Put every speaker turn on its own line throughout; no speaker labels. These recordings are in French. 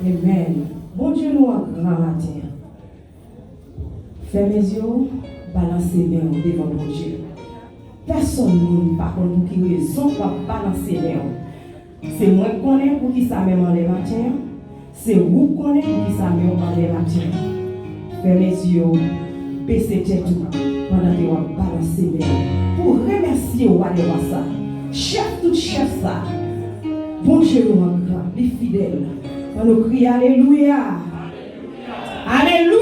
Amen. Bon Dieu nous a grand matin. Fermez les yeux, balancez les mains devant mon Dieu. Personne ne par contre pour qui raison pour balancer les mains. C'est moi qui connais pour qui ça même en les matins. C'est vous qui connaissez pour qui ça même en les matins. Fermez les yeux, baissez tête pendant que vous balancez les mains. Pour remercier ou aller voir ça. Chef tout chef ça. Bon Dieu nous a grand, les fidèles. On nous crie Alléluia. Alléluia.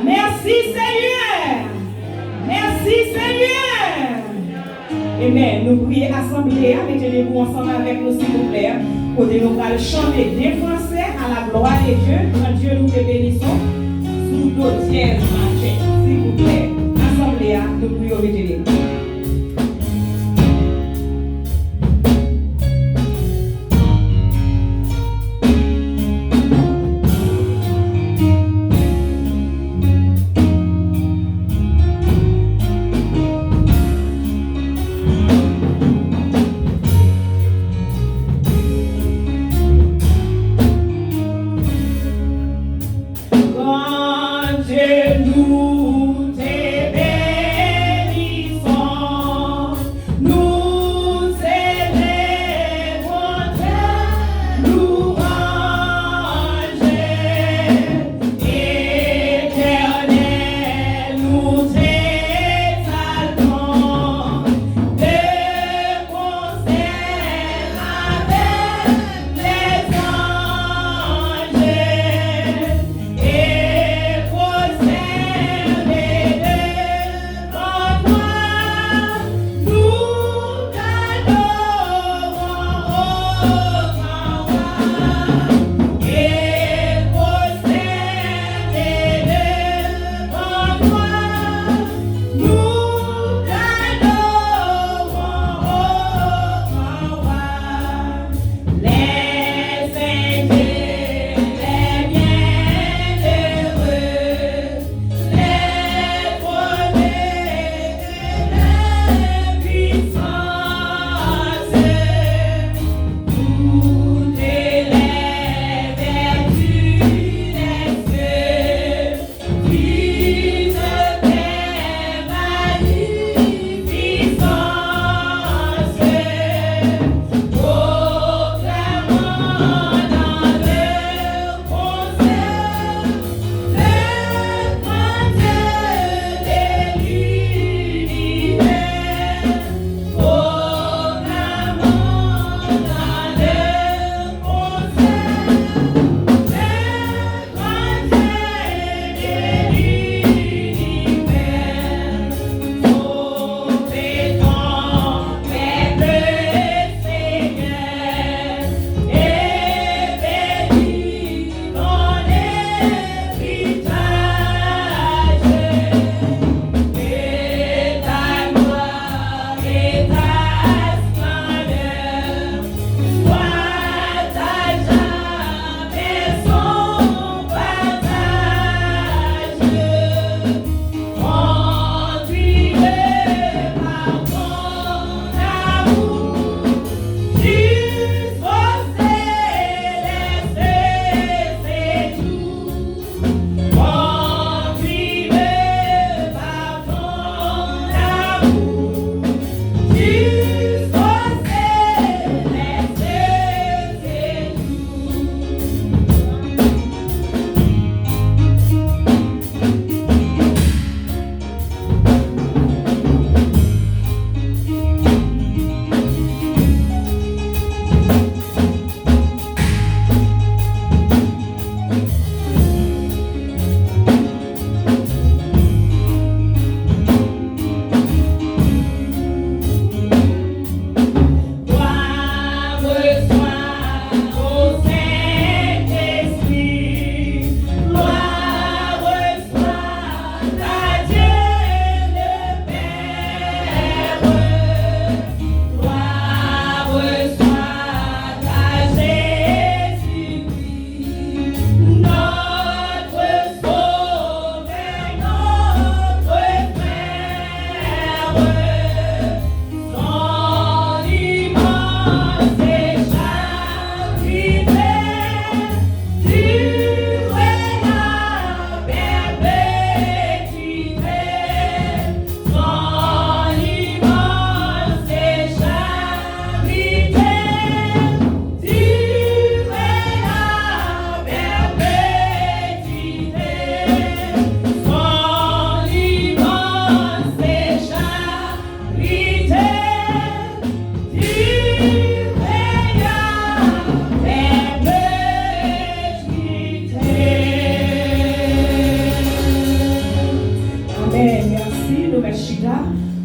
Merci Seigneur. Merci Seigneur. Amen. Nous prions assemblée. Mettez-vous ensemble avec nous s'il vous plaît. Côté nous allons chanter des Français à la gloire de Dieu. Quand Dieu nous bénissons. Sous d'autres dièses, s'il vous plaît. Assemblée, nous prions mettez-vous.
Quand Dieu nous te bénissons.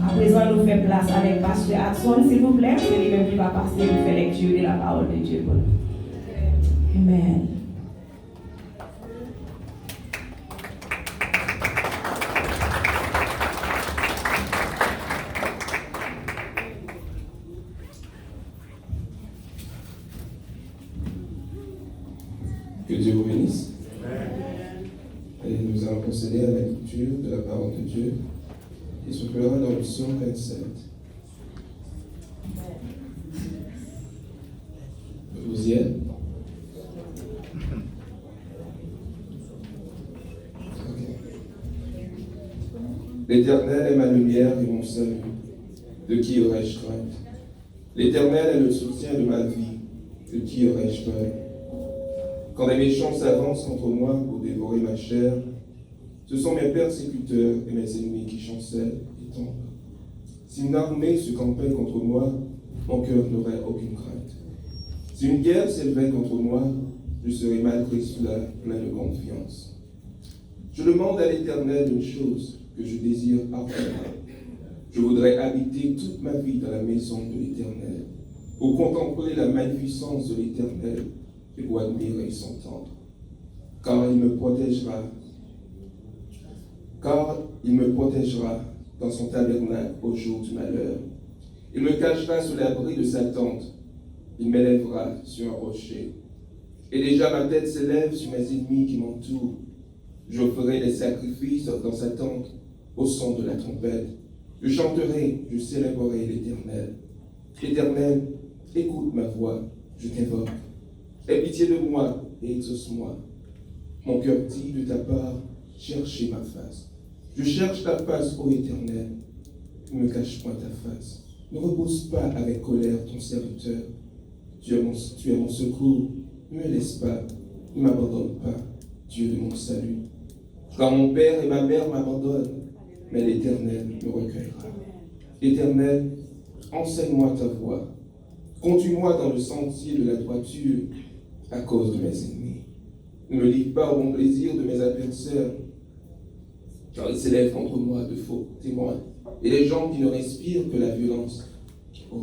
À présent, nous faisons place avec Pasteur Adson, s'il vous plaît. C'est lui-même qui va passer et faire lecture de la parole de Dieu pour nous. Amen.
Que Dieu vous bénisse. Et nous allons procéder à la lecture de la parole de Dieu qui se fera dans le psaume 27. Vous y êtes? L'Éternel est ma lumière et mon salut. De qui aurais-je crainte? L'Éternel est le soutien de ma vie. De qui aurais-je peur? Quand les méchants s'avancent contre moi pour dévorer ma chair, ce sont mes persécuteurs et mes ennemis qui chancellent et tombent. Si une armée se campait contre moi, mon cœur n'aurait aucune crainte. Si une guerre s'élevait contre moi, je serais malgré cela plein de confiance. Je demande à l'Éternel une chose que je désire ardemment. Je voudrais habiter toute ma vie dans la maison de l'Éternel, pour contempler la magnificence de l'Éternel et pour admirer son temple. Car il me protégera dans son tabernacle au jour du malheur. Il me cachera sous l'abri de sa tente. Il m'élèvera sur un rocher. Et déjà ma tête s'élève sur mes ennemis qui m'entourent. J'offrirai des sacrifices dans sa tente au son de la trompette. Je chanterai, je célébrerai l'Éternel. Éternel, écoute ma voix, je t'invoque. Aie pitié de moi et exauce-moi. Mon cœur dit de ta part, cherchez ma face. Je cherche ta face, ô Éternel. Ne me cache point ta face. Ne repose pas avec colère ton serviteur. Tu es mon secours. Ne me laisse pas. Ne m'abandonne pas, Dieu de mon salut. Car mon père et ma mère m'abandonnent, mais l'Éternel me recueillera. Éternel, enseigne-moi ta voie. Conduis-moi dans le sentier de la droiture à cause de mes ennemis. Ne me livre pas au bon plaisir de mes adversaires, car ils s'élèvent contre moi de faux témoins et les gens qui ne respirent que la violence. Oh,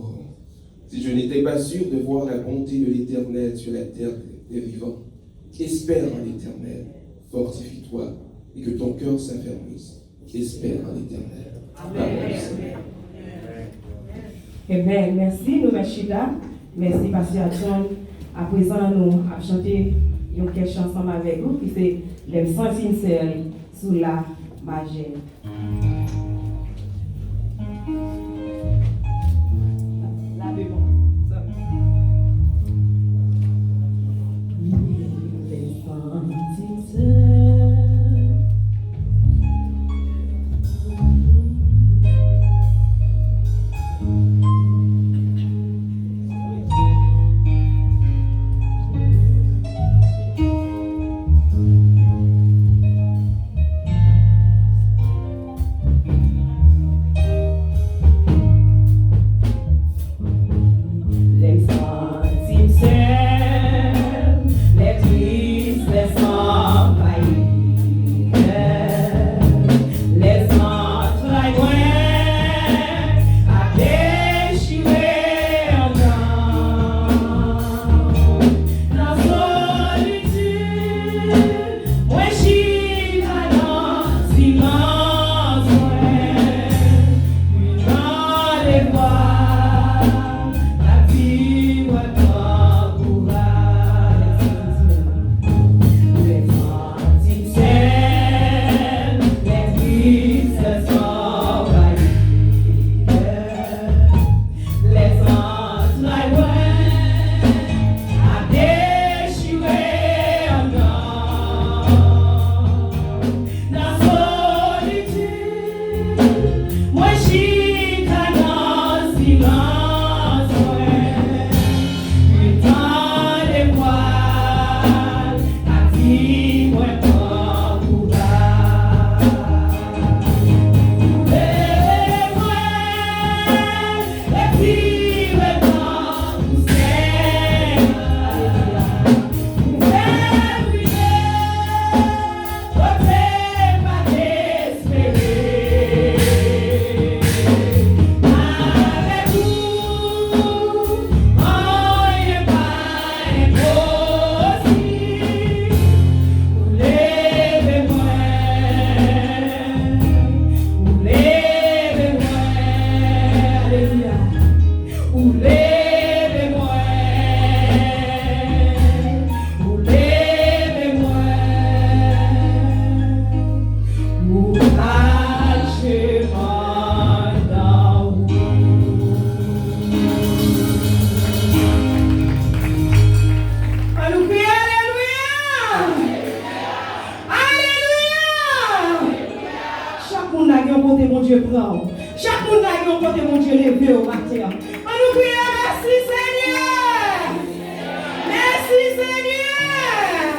si je n'étais pas sûr de voir la bonté de l'Éternel sur la terre des vivants, espère en l'Éternel, fortifie-toi et que ton cœur s'affermisse. Espère en l'Éternel. Amen.
Amen. Merci, nous, Machida. Merci, Pasteur Adson. À présent, nous allons chanter une question ensemble avec vous, qui c'est les sens sincères sous la magie. Chaque monde a un côté mon Dieu levé au matin. On nous prie, merci Seigneur. Merci Seigneur.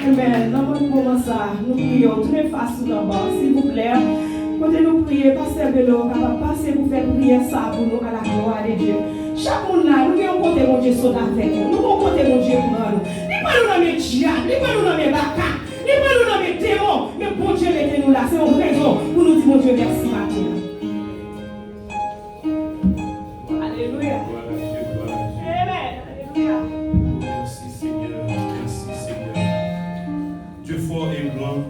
Amen. Dans votre moment ça, nous prions. Tournez face tout d'abord, s'il vous plaît. Quand nous prions, pasteur Bello, capable passer pour faire prier ça pour nous à la gloire de Dieu. Chaque monde là, nous avons côté mon Dieu sauter avec nous. Nous avons côté mon Dieu pour nous. N'est pas nous dans mes diables, n'est pas nous dans mes bacas. Il va nous nommer démons, mais bon Dieu mettez-nous là. C'est une raison pour nous dire mon Dieu merci matin. Alléluia. Amen. Alléluia.
Merci Seigneur, merci Seigneur. Dieu fort et grand,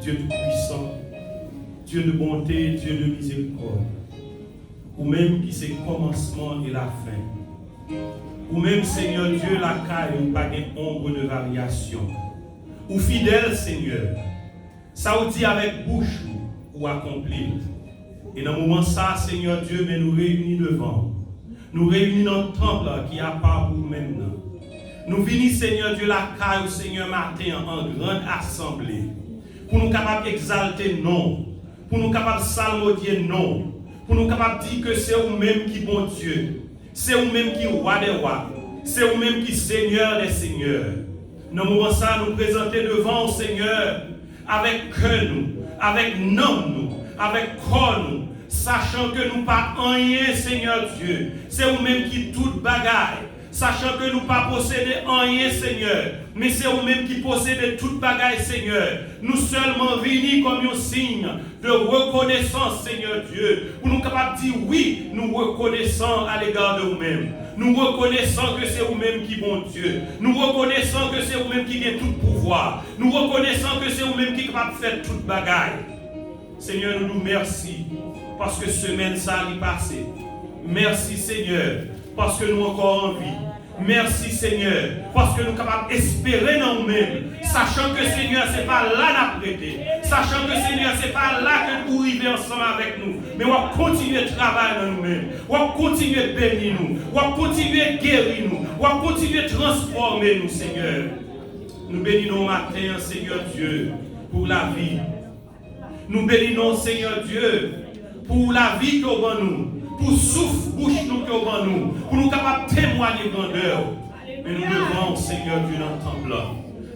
Dieu tout-puissant, Dieu de bonté, Dieu de miséricorde. Ou même qui c'est le commencement et la fin. Ou même Seigneur Dieu la caille ou pas d'ombre de variation. Ou fidèle Seigneur, ça vous dit avec bouche ou accomplir. Et dans le moment ça, Seigneur Dieu, mais nous réunis devant. Nous réunis dans le temple qui a pas pour maintenant. Nous venons, Seigneur Dieu, la caille, Seigneur, matin en grande assemblée. Pour nous capables d'exalter non. Pour nous capables de salmodier non. Pour nous capables de dire que c'est vous-même qui bon Dieu. C'est vous-même qui roi des rois. C'est vous-même qui Seigneur des seigneurs. Dans le moment ça, nous présenter devant le Seigneur avec cœur nous, avec nom nous, avec corps nous, sachant que nous pas rien, Seigneur Dieu. C'est vous-même qui tout bagaille. Sachant que nous pas posséder rien, Seigneur, mais c'est vous-même qui possédez toute bagaille, Seigneur. Nous seulement venus comme un signe de reconnaissance, Seigneur Dieu, pour nous capables de dire oui, nous reconnaissons à l'égard de vous-même. Nous reconnaissons que c'est vous-même qui bon Dieu. Nous reconnaissons que c'est vous-même qui gagne tout pouvoir. Nous reconnaissons que c'est vous-même qui est capable de faire toute bagaille. Seigneur, nous merci parce que semaine ça est passée. Merci Seigneur parce que nous encore en vie. Merci Seigneur, parce que nous sommes capables d'espérer dans nous-mêmes, sachant que Seigneur, ce n'est pas là nous prêter, sachant que Seigneur, ce n'est pas là que nous arrivons ensemble avec nous, mais on va continuer de travailler dans nous-mêmes, on va continuer de bénir nous, on va continuer de guérir nous, on va continuer de transformer nous, Seigneur. Nous bénissons matin, Seigneur Dieu, pour la vie. Nous bénissons, Seigneur Dieu, pour la vie qu'on va nous. Pour souffle bouche nous que nous, pour nous capables de témoigner grandeur. Mais nous devons, Seigneur Dieu, dans le temple là.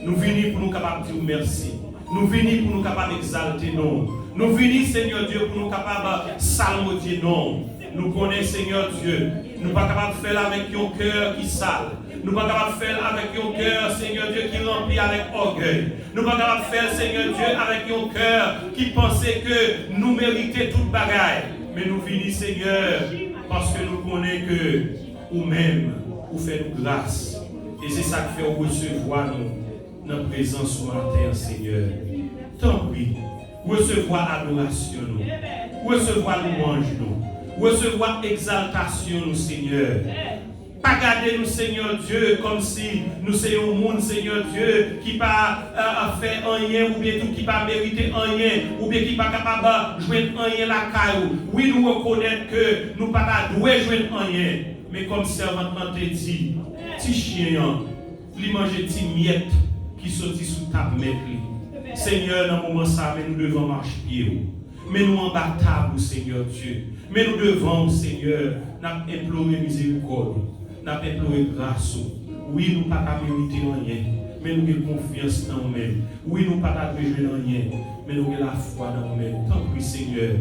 Nous venons pour nous capables de dire merci. Nous venons pour nous capables d'exalter non. Nous venons, Seigneur Dieu, pour nous capables de salmodier non. Nous connaissons, Seigneur Dieu. Nous ne sommes pas capables de faire avec un cœur qui sale. Nous ne sommes pas capables de faire avec un cœur, Seigneur Dieu, qui remplit avec orgueil. Nous ne sommes pas capables de faire, Seigneur Dieu, avec un cœur qui pensait que nous méritons toute bagaille. Mais nous venons, Seigneur, parce que nous connaissons que vous-même, vous faites nous grâce. Et c'est ça qui fait recevoir nous dans la présence ce matin, Seigneur. Tant pis, recevoir adoration nous, recevoir louange nous, recevoir exaltation nous, Seigneur. Pas garder nous, Seigneur Dieu, comme si nous sommes un monde, Seigneur Dieu, qui n'a pas fait rien, ou bien qui n'a pas mérité rien, ou bien qui n'est pas capable de jouer rien la caillou. Oui, nous reconnaissons que nous ne pas doués jouer rien. Mais comme servant te dit, petit chien, il mange des miettes qui sont sous table mettre. Seigneur, dans le moment ça, mais nous devons marcher. Mais nous en battable, Seigneur Dieu. Mais nous devons, Seigneur, implorer miséricorde. Nous avons imploré grâce. Oui, nous ne pouvons pas mériter rien, mais nous avons confiance dans nous-mêmes. Oui, nous ne pouvons pas besoin de rien, mais nous avons la foi dans nous-mêmes. Tant pis, Seigneur,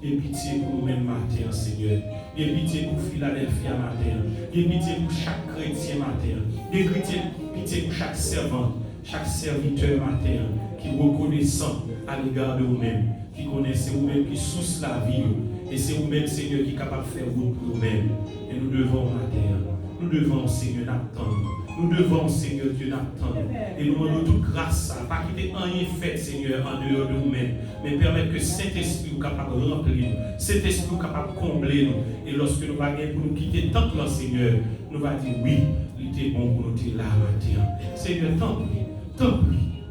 et pitié pour nous-mêmes matin, Seigneur. Et pitié pour Philadelphia matin. Et pitié pour chaque chrétien matin. Et pitié pour chaque servant, chaque serviteur matin, qui reconnaissant à l'égard de nous-mêmes, qui connaissent vous-même, qui source la vie. Et c'est vous-même, Seigneur, qui est capable de faire route pour nous-mêmes. Et nous devons matin. Nous devons, Seigneur, attendre. Nous devons, Seigneur Dieu, n'attendre. Et nous demandons toute grâce, ça, pas quitter rien fait, Seigneur, en dehors de nous-mêmes, mais permettre que Saint-Esprit soit capable de remplir nous, Saint-Esprit soit capable de combler nous. Et lorsque nous allons pour nous quitter tant que là, Seigneur, nous allons dire oui, il était bon pour nous dire là matin. Seigneur,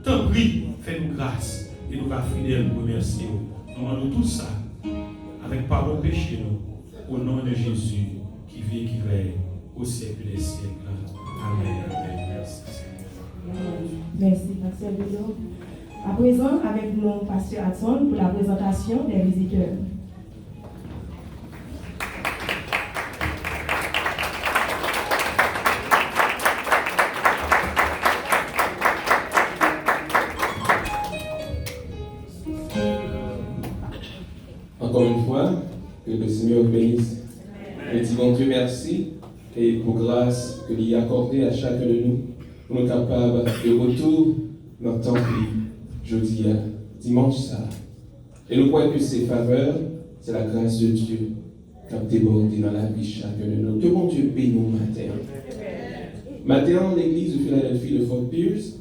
tant pis, fais-nous grâce. Et nous allons fidèles nous remercier. Nous demandons tout ça avec pardon péché nous, au nom de Jésus qui vit et qui règne au siècle des siècles. Amen. Merci Seigneur.
Merci, Pasteur Bédon. À présent, avec nous, Pasteur Hudson, pour la présentation des visiteurs.
Encore une fois, que le Seigneur bénisse. Et dis bon Dieu merci et pour grâce que lui a accordé à chacun de nous pour nous capables de retour dans le temple jeudi, dimanche ça. Et nous croyons que ces faveurs, c'est la grâce de Dieu qui a débordé dans la vie de chacun de nous. Que bon Dieu bénisse nous matin. Matin, l'église de Philadelphie de Fort Pierce,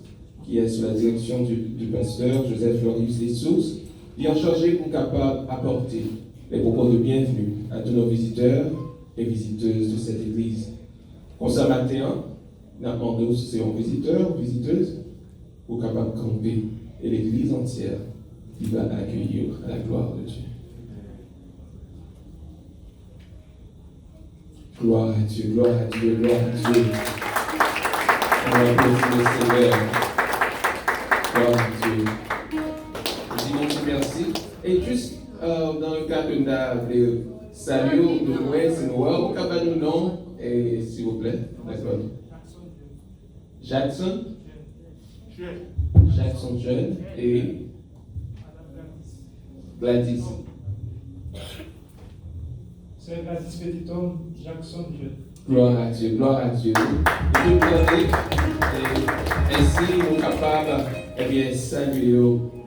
qui est sous la direction du pasteur Joseph Florius Lessos, il est chargé pour capable d'apporter les propos de bienvenue à tous nos visiteurs et visiteuses de cette église. Comme ça, matin, nous avons demandé aux visiteurs ou visiteuses pour capable de camper et l'église entière qui va accueillir à la gloire de Dieu. Gloire à Dieu, gloire à Dieu, gloire à Dieu. On va applaudir le Seigneur. Gloire à Dieu. Merci. Et juste dans le cas que nous avons salué, nous c'est nous, au cas de nous nom, et s'il vous plaît, d'accord. Jackson Jeune et Gladys.
C'est Gladys Petiton, Jackson Jeune.
Gloire à Dieu, gloire à Dieu. Et nous prenons, ainsi nous sommes capables de saluer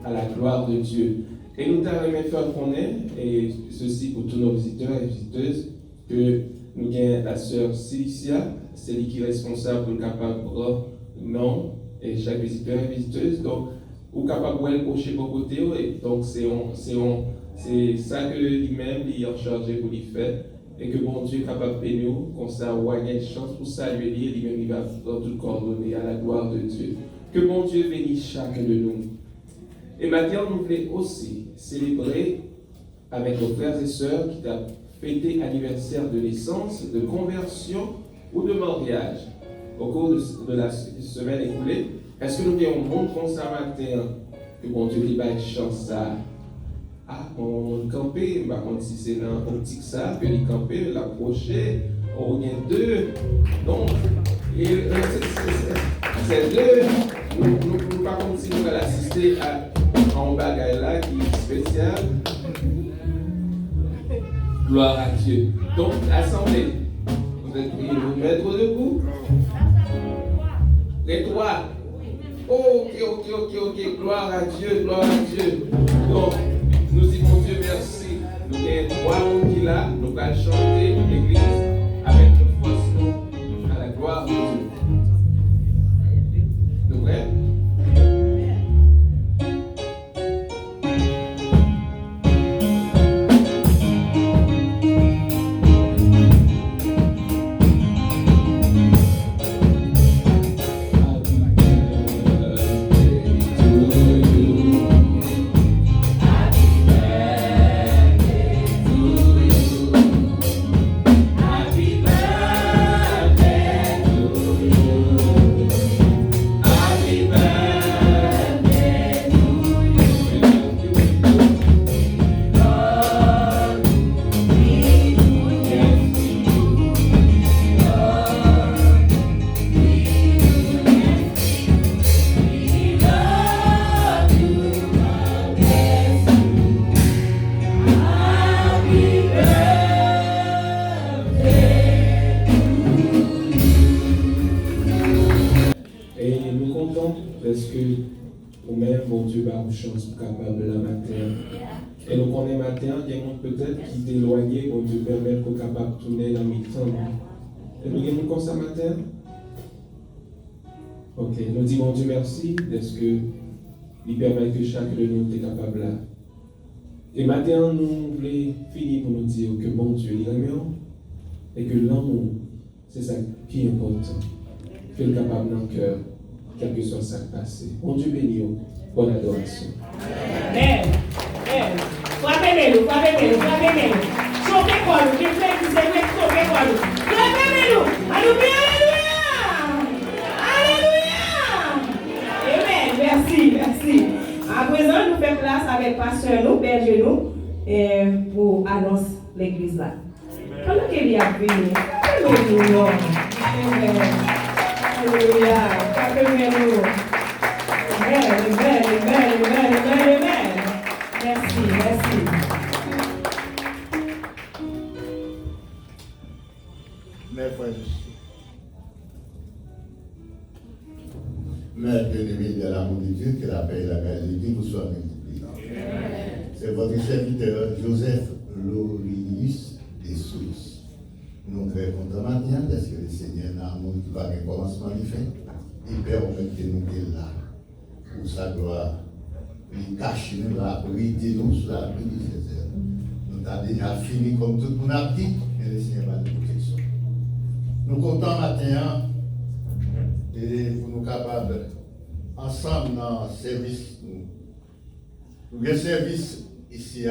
à la gloire de Dieu. Et nous t'avons fait connaître, et ceci pour tous nos visiteurs et visiteuses, que nous avons la sœur Cilicia, c'est elle qui est responsable pour capable de nom et chaque visiteur et visiteuse. Donc, ou capable de cocher pour côté, et donc c'est ça que lui-même il est chargé pour lui faire. Et que bon Dieu est capable de nous, comme ça, on a une chance pour saluer lui-même, il va dans tout coordonner à la gloire de Dieu. Que bon Dieu bénisse chacun de nous. Et maintenant, nous voulons aussi célébrer avec nos frères et sœurs qui ont fêté l'anniversaire de naissance, de conversion ou de mariage au cours de la semaine écoulée. Est-ce que nous voulons montrer ça matin que bon Dieu lui va une chance à on camper, par contre si c'est dans l'optique ça, que les camper, l'approcher, on vient deux. Donc, c'est deux. Nous par contre si nous allons assister à un bagage là qui est spécial. Gloire à Dieu. Donc, assemblée. Vous êtes priés de vous mettre debout. Les trois. Ok. Gloire à Dieu, gloire à Dieu. Donc, nous disons Dieu merci. Nous avons trois mondes qui là, nous allons chanter l'église avec toute force à la gloire de Dieu. Nous prêts? Chance capable la matin. Et nous connaissons matin, il y a des gens peut-être qui sont éloignés pour Dieu permettre qu'on soit capable de tourner dans le temps. Et nous avons comme ça matin. Ok, nous disons mon Dieu merci d'être que il permet que chacun de nous est capable là. Et maintenant, nous voulons finir pour nous dire que bon Dieu est l'amour et que l'amour, c'est ça qui est important. Qu'il est capable dans le cœur, quel que soit ça passé. Bon Dieu béni, bonne adoration.
Amen. Amen. Frappez-nous, frappez-nous, frappez-nous. Chauffez quoi nous, qui fait qui c'est vrai, chauffez quoi nous. Frappez-nous. Alléluia. Alléluia. Amen. Merci, merci. À présent, nous faisons place avec pasteur nous, berger nous, pour annoncer l'église là. Pendant qu'il y a venu, alléluia. Amen. Alléluia. Frappez-nous. Amen, amen, amen, amen, amen, amen. Merci, merci.
Mes frères et sœurs, mes bien-aimés de l'amour de Dieu, que la paix et la grâce de Dieu vous soient multipliées. C'est votre serviteur Joseph Lorius des Sources. Nous sommes très contents maintenant parce que le Seigneur n'a amour qui va un commencement du fin. Il permet que nous sommes là. Pour sa gloire, il cache nous la bride nous sur la bride du Césaire. Nous avons déjà fini comme tout le monde a dit, et le Seigneur va nous protection. Nous comptons matin et pour nous capables, ensemble dans le service, nous avons un service ici,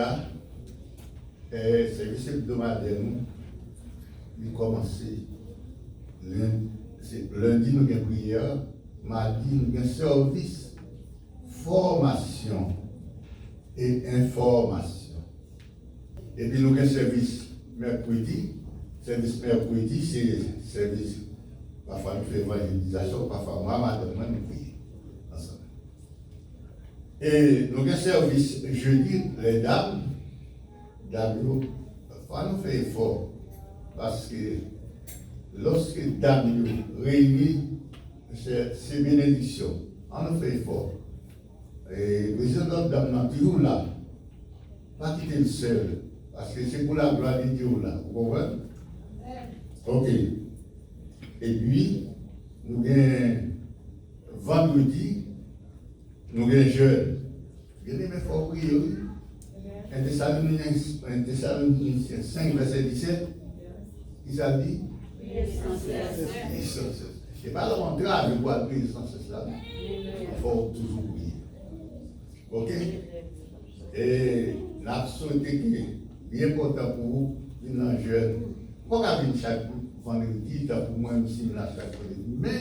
service hebdomadaire, nous commençons lundi, nous avons une prière, mardi, nous avons un service. Formation et information. Et puis nous avons un service mercredi. Service mercredi, c'est service, parfois nous faisons évangélisation, parfois moi, madame, nous prions ensemble. Et nous avons un service jeudi, les dames, parfois nous faisons effort. Parce que lorsque les dames réunissent, c'est bénédiction. On nous fait effort. Et le président de dame toujours là. Pas quitter le seul. Parce que c'est pour la gloire de Dieu là. Vous comprenez? Ok. Et puis, nous avons vendredi, nous avons jeûne. Vous avez mes forts prières. 1 Thessaloniciens 5, verset 17. Qui ça dit? C'est pas le contraire de voir l'essence là. Il faut toujours prier. Ok? Et l'action est important pour vous, une jeune. Pourquoi venir chaque vendredi, pour moi, aussi, là, chaque vendredi. Mais,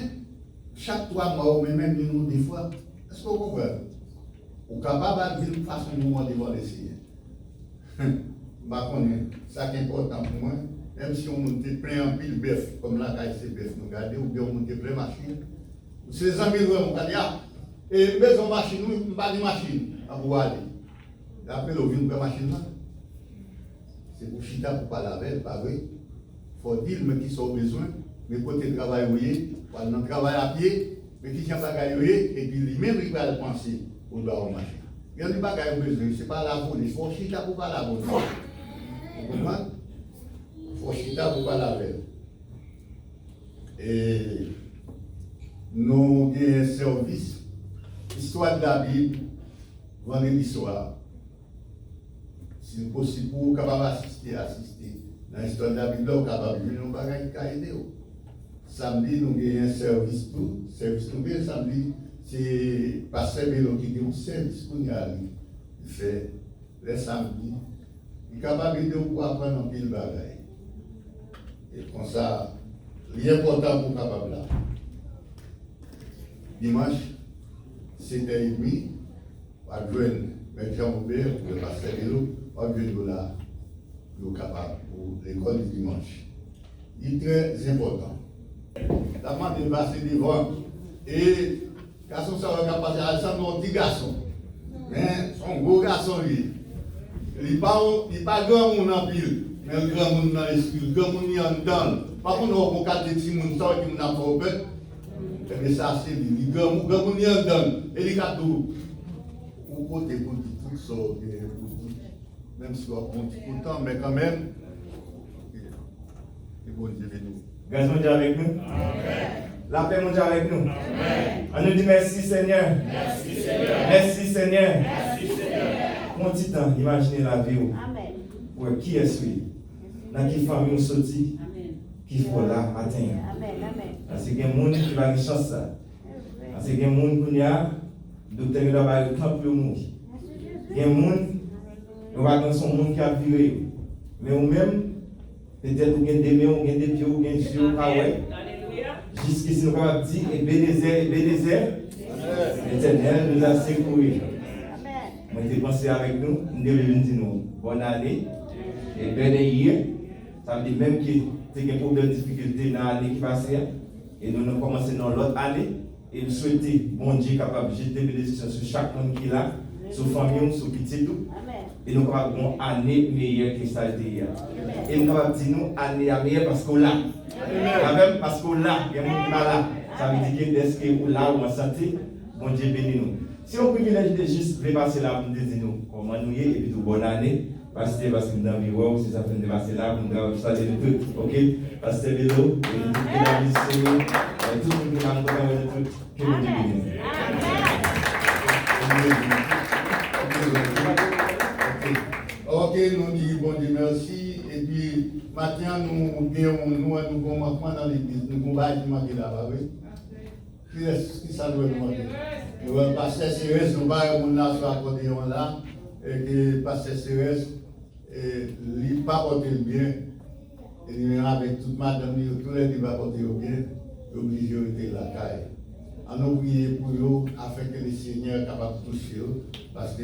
chaque 3 mois, ou même une ou des fois, est-ce que vous comprenez? Vous êtes capable de vivre de façon moment devant les signes. Ça qui est important pour moi, même si on monte plein en pile bœuf, comme la KC bœuf, nous regardez, ou bien on monte plein machine. Ces amis, on va dire, et besoin de machine, nous pas de machine à pouvoir aller. Après, on vient de machine là. C'est pour chita pour pas laver, pas vrai. Il faut dire, mais qui sont au besoin, mais côté travail, pour aller dans le travail à pied, mais qui sont pas gaillés, et puis lui-même, il va le penser au doigt aux machines. Il y a des bagages besoin, ce n'est pas la police, il faut chita pour pas laver. Vous comprenez? Il faut chita pour pas laver. Et nous avons un service. Histoire de la Bible, vendredi soir. Si possible, pour capable assister. Dans l'histoire de la Bible, vous capable de venir au bagage qui a aidé. Samedi, nous avons un service tout. Service nous avons samedi, c'est Pasteur Bélo qui dit un service pour nous aller. Il fait les samedis. Il est capable de pour apprendre un pile de bagages. Et comme ça, l'important pour capable là. Dimanche, 7h30, on va joindre M. Jean-Aubert, le pasteur Bélo, on va joindre là, le capable pour l'école du dimanche. Il est très important. La demande de passer devant et garçon, ça va passer à l'ensemble de petit garçon. Mais son gros garçon, lui, il n'est pas grand monde en pile, mais un grand monde dans l'esprit, un grand monde en dedans. Par contre, on a 4 petits monde qui n'a pas ouvert. Mais ça, c'est lui. Il y a un donne. Et il y a tout. Ou côté pour tout ça, même si on a un petit temps, mais quand même, c'est bon Dieu nous.
Gazon est avec nous? La paix mondiale avec nous. On nous dit merci Seigneur. Merci Seigneur. Merci Seigneur. Merci Seigneur. Mon petit temps, imaginez la vie. Ouais, qui est-ce qui? Dans quelle famille on sortit? Qui faut là matin? Parce qu'il y a des gens qui va une chance. Parce qu'il y a des gens qui ont docteur il va le temps pour mourir. Il y a des gens qui va son monde qui a viré. Mais ou même peut-être vous avez des mains, vous avez des pieds, vous avez des yeux, jusqu'ici nous avons dit Ebenezer, l'Éternel nous a secourus. Moi j'ai pensé avec nous, nous devons dire nous bonne année et belle hier. Ça veut dire même qu'il y a des problèmes de difficulté dans l'année qui passe et nous avons commencé dans l'autre année et nous souhaitons bon Dieu capable de jeter des bénédictions sur chaque monde qui est là, sur la famille, sur petit tout. Et nous avons une année meilleure que ça a été hier. Et nous avons dit nous année à meilleure parce qu'on l'a. Même parce qu'on l'a, il y a des gens qui sont là. Ça veut dire que dès que nous là, on en santé, bon Dieu bénit nous. Si on privilège de juste passer là pour nous dire comment nous y est et puis tout bonne année. Parce que nous avons vu, si ça fait de passer là, nous avons salué tout. Ok? Parce que Bélo, et nous avons vu tout le monde qui a tout, que nous bénissons.
Ok, nous disons bon Dieu merci. Et puis, maintenant, nous avons commencement dans l'église. Nous avons bâtiment qui est là-bas, oui. Qui ça doit demander? Nous avons pasteur Cérès, nous avons là sur l'accordéon là. Et que pasteur Cérès, il pas porter le bien. Et avec toute madame, tous les qui va porter le bien, obligé de rester la caille. On a prié pour eux afin que le Seigneur soit capable de toucher eux. Parce que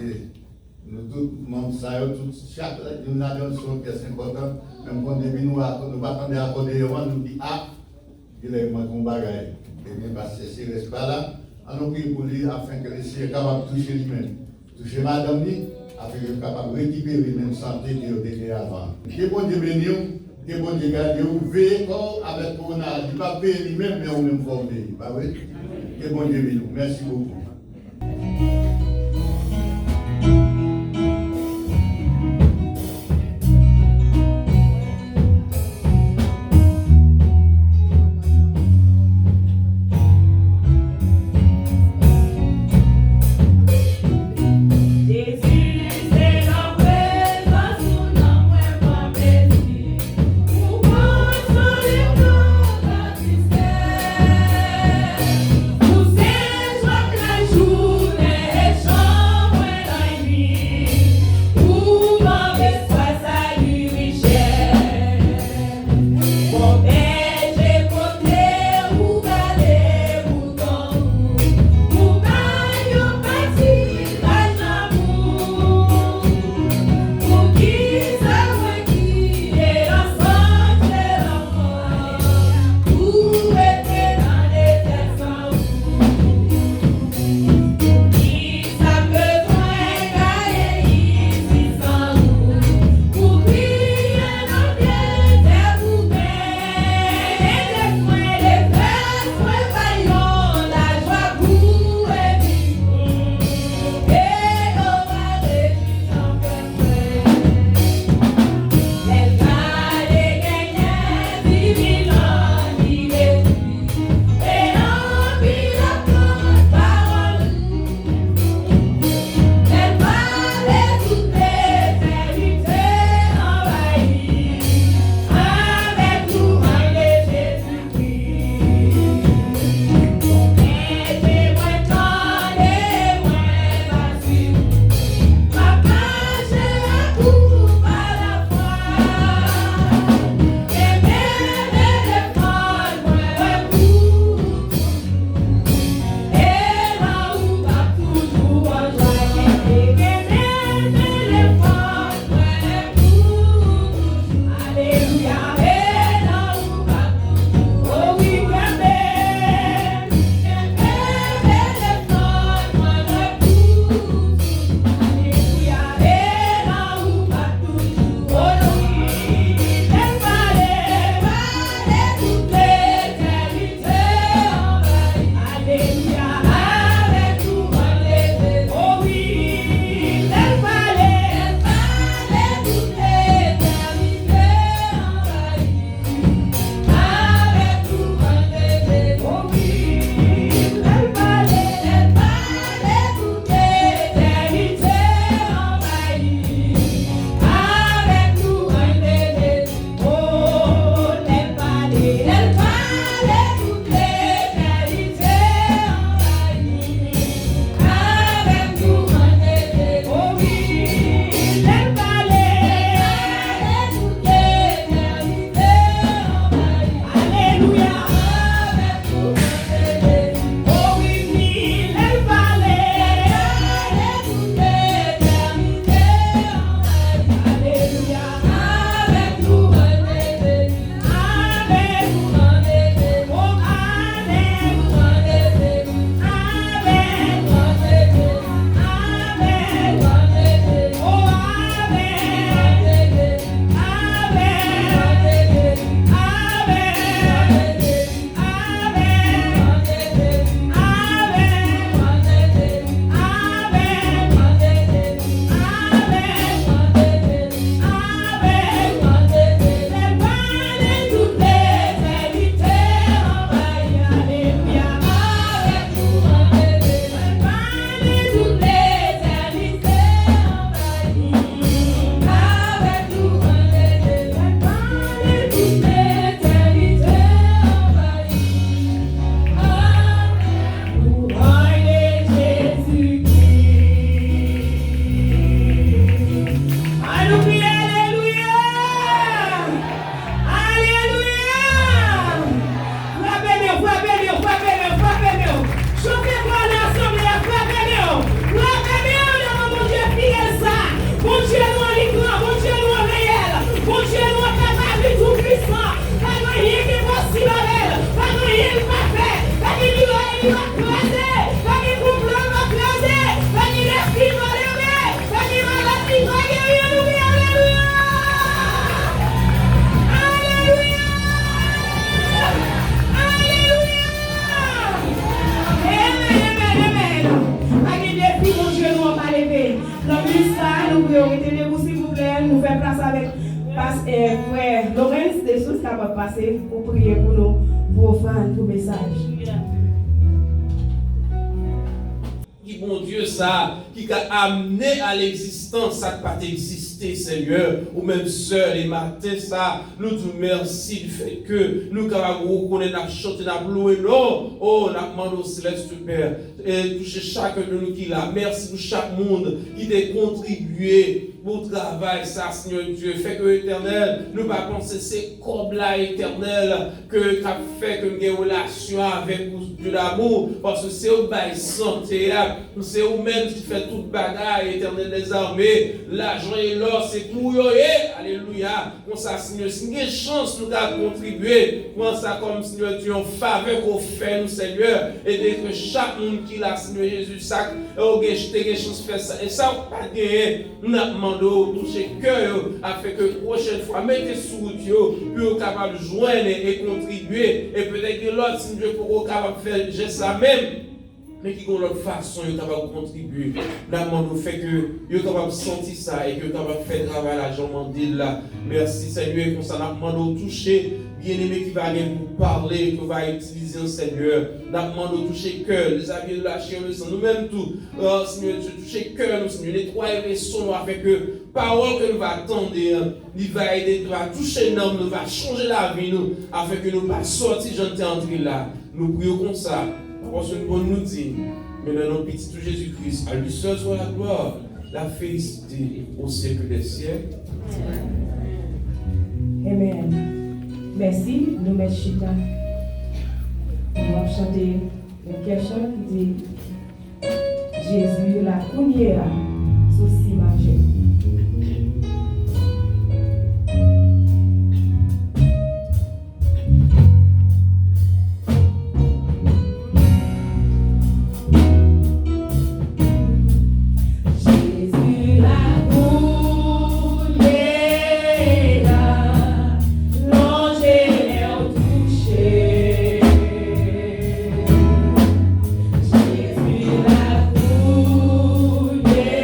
nous tous, chaque nous avons une pièce importante, même quand nous ne pas attendre à accorder, nous dit ah, il est un bagage. Et bien, parce que c'est reste pas là, on a prié pour lui afin que le Seigneur soit capable de toucher lui-même. Toucher madame, afin qu'il soit capable de récupérer la même santé qu'il était avant. Que bon Dieu bénisse, que bon Dieu garde, vous veillez avec Corona, il ne va pas payer lui-même, mais on même formé. Que bon Dieu bénisse. Merci beaucoup.
Você
frère Laurence Dessous qui va passer pour prier pour nous, pour offrir pour message.
Qui bon Dieu ça, qui a amené à l'existence, ça n'a pas existé, Seigneur, ou même sœur et matin, ça, nous te merci du fait que nous capables de reconnaître, nous chanter, nous louer, oh, nous demandons au Céleste Père, et toucher chacun de nous qui l'a. Merci pour chaque monde qui a contribué pour le travail, ça, Seigneur Dieu, fait que l'éternel, nous pas penser c'est comme là éternel que tu as fait que nous ayons une relation avec Dieu d'amour, parce que c'est au bail santé, c'est au même qui fait toute bagaille, éternel des armées, l'argent et l'or, c'est pour eux, alléluia, comme ça, Seigneur, si nous avons chance, nous avons contribué, comme ça, comme Seigneur Dieu, en faveur qu'on fait, nous, Seigneur, et dès que chaque monde qui l'a, Seigneur Jésus, ça, on a chance de faire ça, et ça, on pas gagné, nous avons toucher cœur afin que la prochaine fois mettez sous route puis capable de joindre et contribuer et peut-être que l'autre si Dieu pour capable faire geste ça même mais qui ont l'autre façon est capable de contribuer. Là, nous fait que vous capable de sentir ça et que vous capable de faire travail à Jean Mandil là. Merci Seigneur pour ça nous demandons toucher bien-aimé qui va venir vous parler, que va utiliser un Seigneur. Nous demandons toucher cœur, les amis de la chair, nous-mêmes tout. Seigneur, toucher cœur, nous Seigneur, nettoyer les sons avec que parole que nous va attendre, il va aider, il va toucher l'homme, nous va changer la vie nous, afin que nous ne pas sortir j'entends entrer là. Nous prions comme ça. Parce que nous nous dit, mais dans notre petit Jésus-Christ, à lui seul soit la gloire, la félicité au siècle des siècles.
Amen. Merci, nous mettons Chita. On va chanter une question qui dit Jésus, la première, sous si majeur.
Yeah.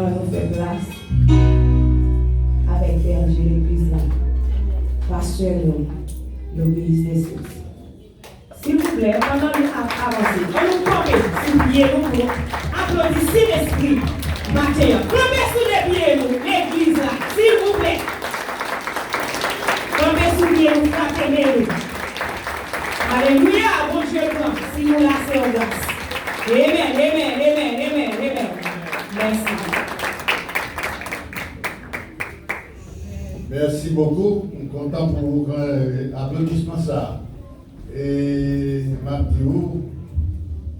nous fait grâce avec berger l'église là. Pasteur nous, l'église des sources. S'il vous plaît, pendant nous avancer, on nous tombe sous pied nous pour applaudir si l'esprit matin. Tombez sous les pieds nous, l'église là, s'il vous plaît. Tombez sous les pieds nous, frappez nous. Alléluia, bon Dieu grand, si nous la c'est grâce. Amen, amen, amen, amen, amen. Merci.
Merci beaucoup. Je suis content pour l'applaudissement ça. Et ma petite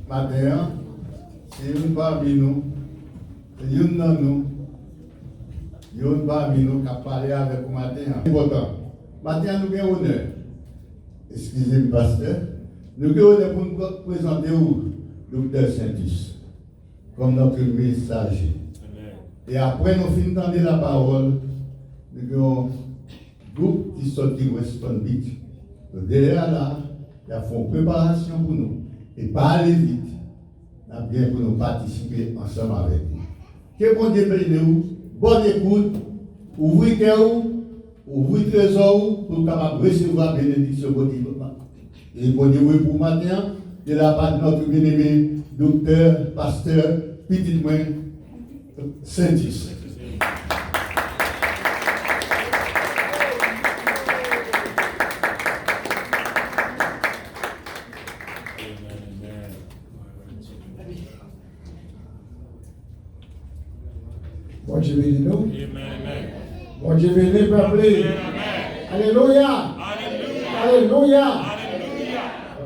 matin, c'est une parmi nous, c'est une de nous, une parmi nous qui a parlé avec vous matin. C'est important. Matin, nous avons honneur. Excusez-moi, pasteur. Nous avons honneur pour nous présenter au docteur Saint-Is comme notre messager. Et après, nous finissons d'entendre la parole. Nous avons un groupe qui sortit de West Palm Beach. Derrière là, ils font préparation pour nous. Et pas aller vite. Nous avons bien pour nous participer ensemble avec nous. Que bon Dieu bénisse nous. Bonne écoute. Ouvrez cœur, ouvrez trésor pour capable recevoir la bénédiction et bon Dieu pour matin. De la part de notre bien-aimé docteur, pasteur, petit moins Saint-Is.
Bon Dieu bénisse nous. Bon Dieu bénisse peuple. Alléluia. Alléluia.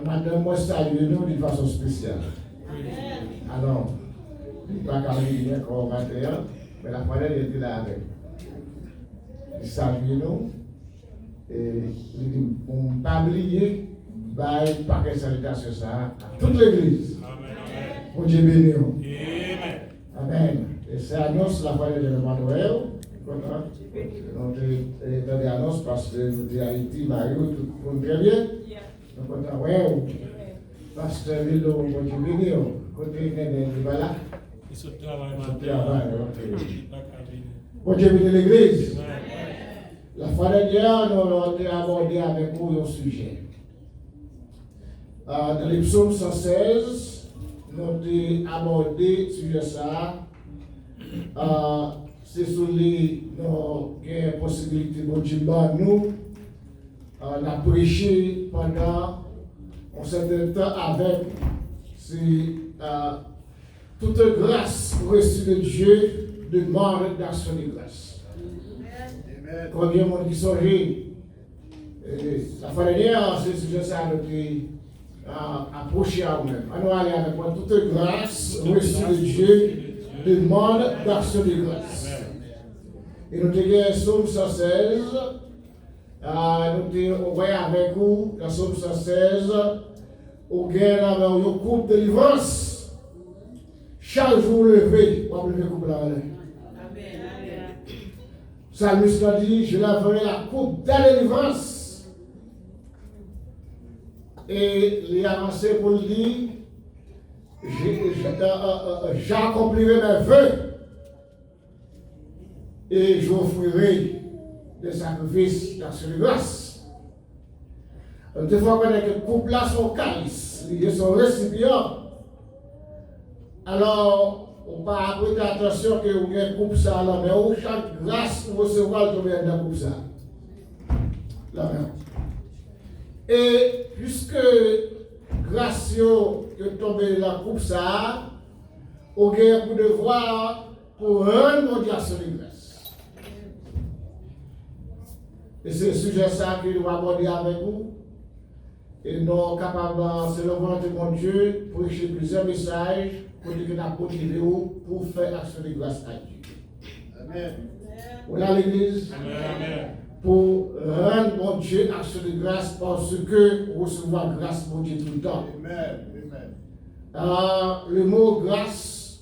Madame, moi, salue nous d'une façon spéciale. Alors, il n'y a pas qu'à venir encore 21, mais la fois elle était là avec. Il salue nous. Et il dit, on ne pas oublier, il pas de salutation ça à toute l'église. Bon Dieu béni. Amen. Et c'est annonce la fois de Emmanuel. Donc, il annonce parce que nous disons Haïti, Mario, tout le monde très bien. Donc, on a ouais, pasteur Vilo, bon Dieu béni, côté de Bala.
Il se travaille
Bon Dieu béni l'église. La fois dernière, nous avons abordé avec vous un sujet. Dans les psaumes 116, nous avons abordé ce sujet ça. C'est sur les possibilités de nous. On a prêché pendant un certain temps avec toute grâce reçue de Dieu demande d'action de grâce. Combien de monde qui songeait la fois dernière, c'est ce sujet ça a approché à vous-même. On va aller avec moi. Toute grâce reçue de Dieu demande d'action de grâce. Et nous avons Psaume 116. Nous voyons avec vous, dans Psaume 116, où il y a un couple de délivrance. Chaque jour levé, on va lever le couple là. Psalmiste a dit, je laverai la coupe de la délivrance. Et il a avancé pour le dire, j'accomplirai mes vœux et j'offrirai des sacrifices d'action de grâce. Des fois, quand les couples là sont calices, ils sont récipients. Alors, on va prêter attention que vous avez un couple ça là, mais où chaque grâce pour recevoir le tomber dans le couple ça. Là même. Et puisque grâce que tomber dans le couple ça, on a un devoir pour rendre mon Dieu à son grâce. Et c'est le sujet ça que nous allons aborder avec vous. Et nous sommes capables, c'est le volonté de mon Dieu, pour écrire plusieurs messages pour que nous avons motivé pour faire action de grâce à Dieu. Amen. On a l'église. Amen. Pour rendre mon Dieu action de grâce parce que recevoir grâce mon Dieu tout le temps. Amen. Le mot grâce,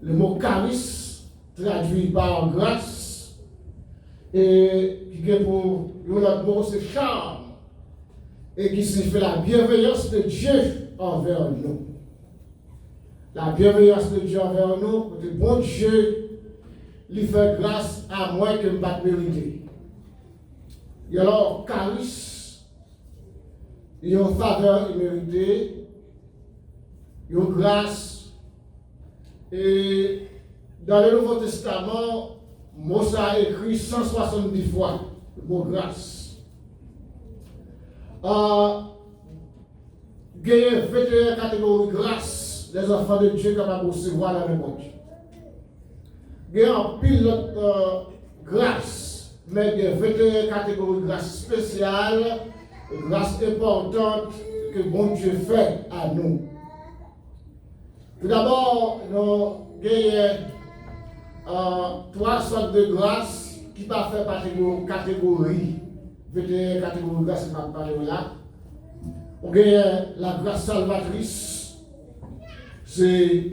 le mot charis, traduit par grâce, et qui est pour l'autre mot, c'est charme, et qui signifie la bienveillance de Dieu envers nous. La bienveillance de Dieu envers nous, le bon Dieu il fait grâce à moi que je ne pas mériter. Et alors, charis, il y a une faveur imméritée, il y a une grâce. Et dans le Nouveau Testament, Mose a écrit 170 fois le mot grâce. Il y a 21 catégories de grâce, les enfants de Dieu capables de recevoir dans le monde. Il y a un pile grâce, mais il y a 21 catégories de grâce spéciales, grâce importante que bon Dieu fait à nous. Tout d'abord, nous avons 3 sortes de grâces qui peuvent faire catégorie. 21 catégories de grâce qui peuvent parler là. On a la grâce salvatrice. C'est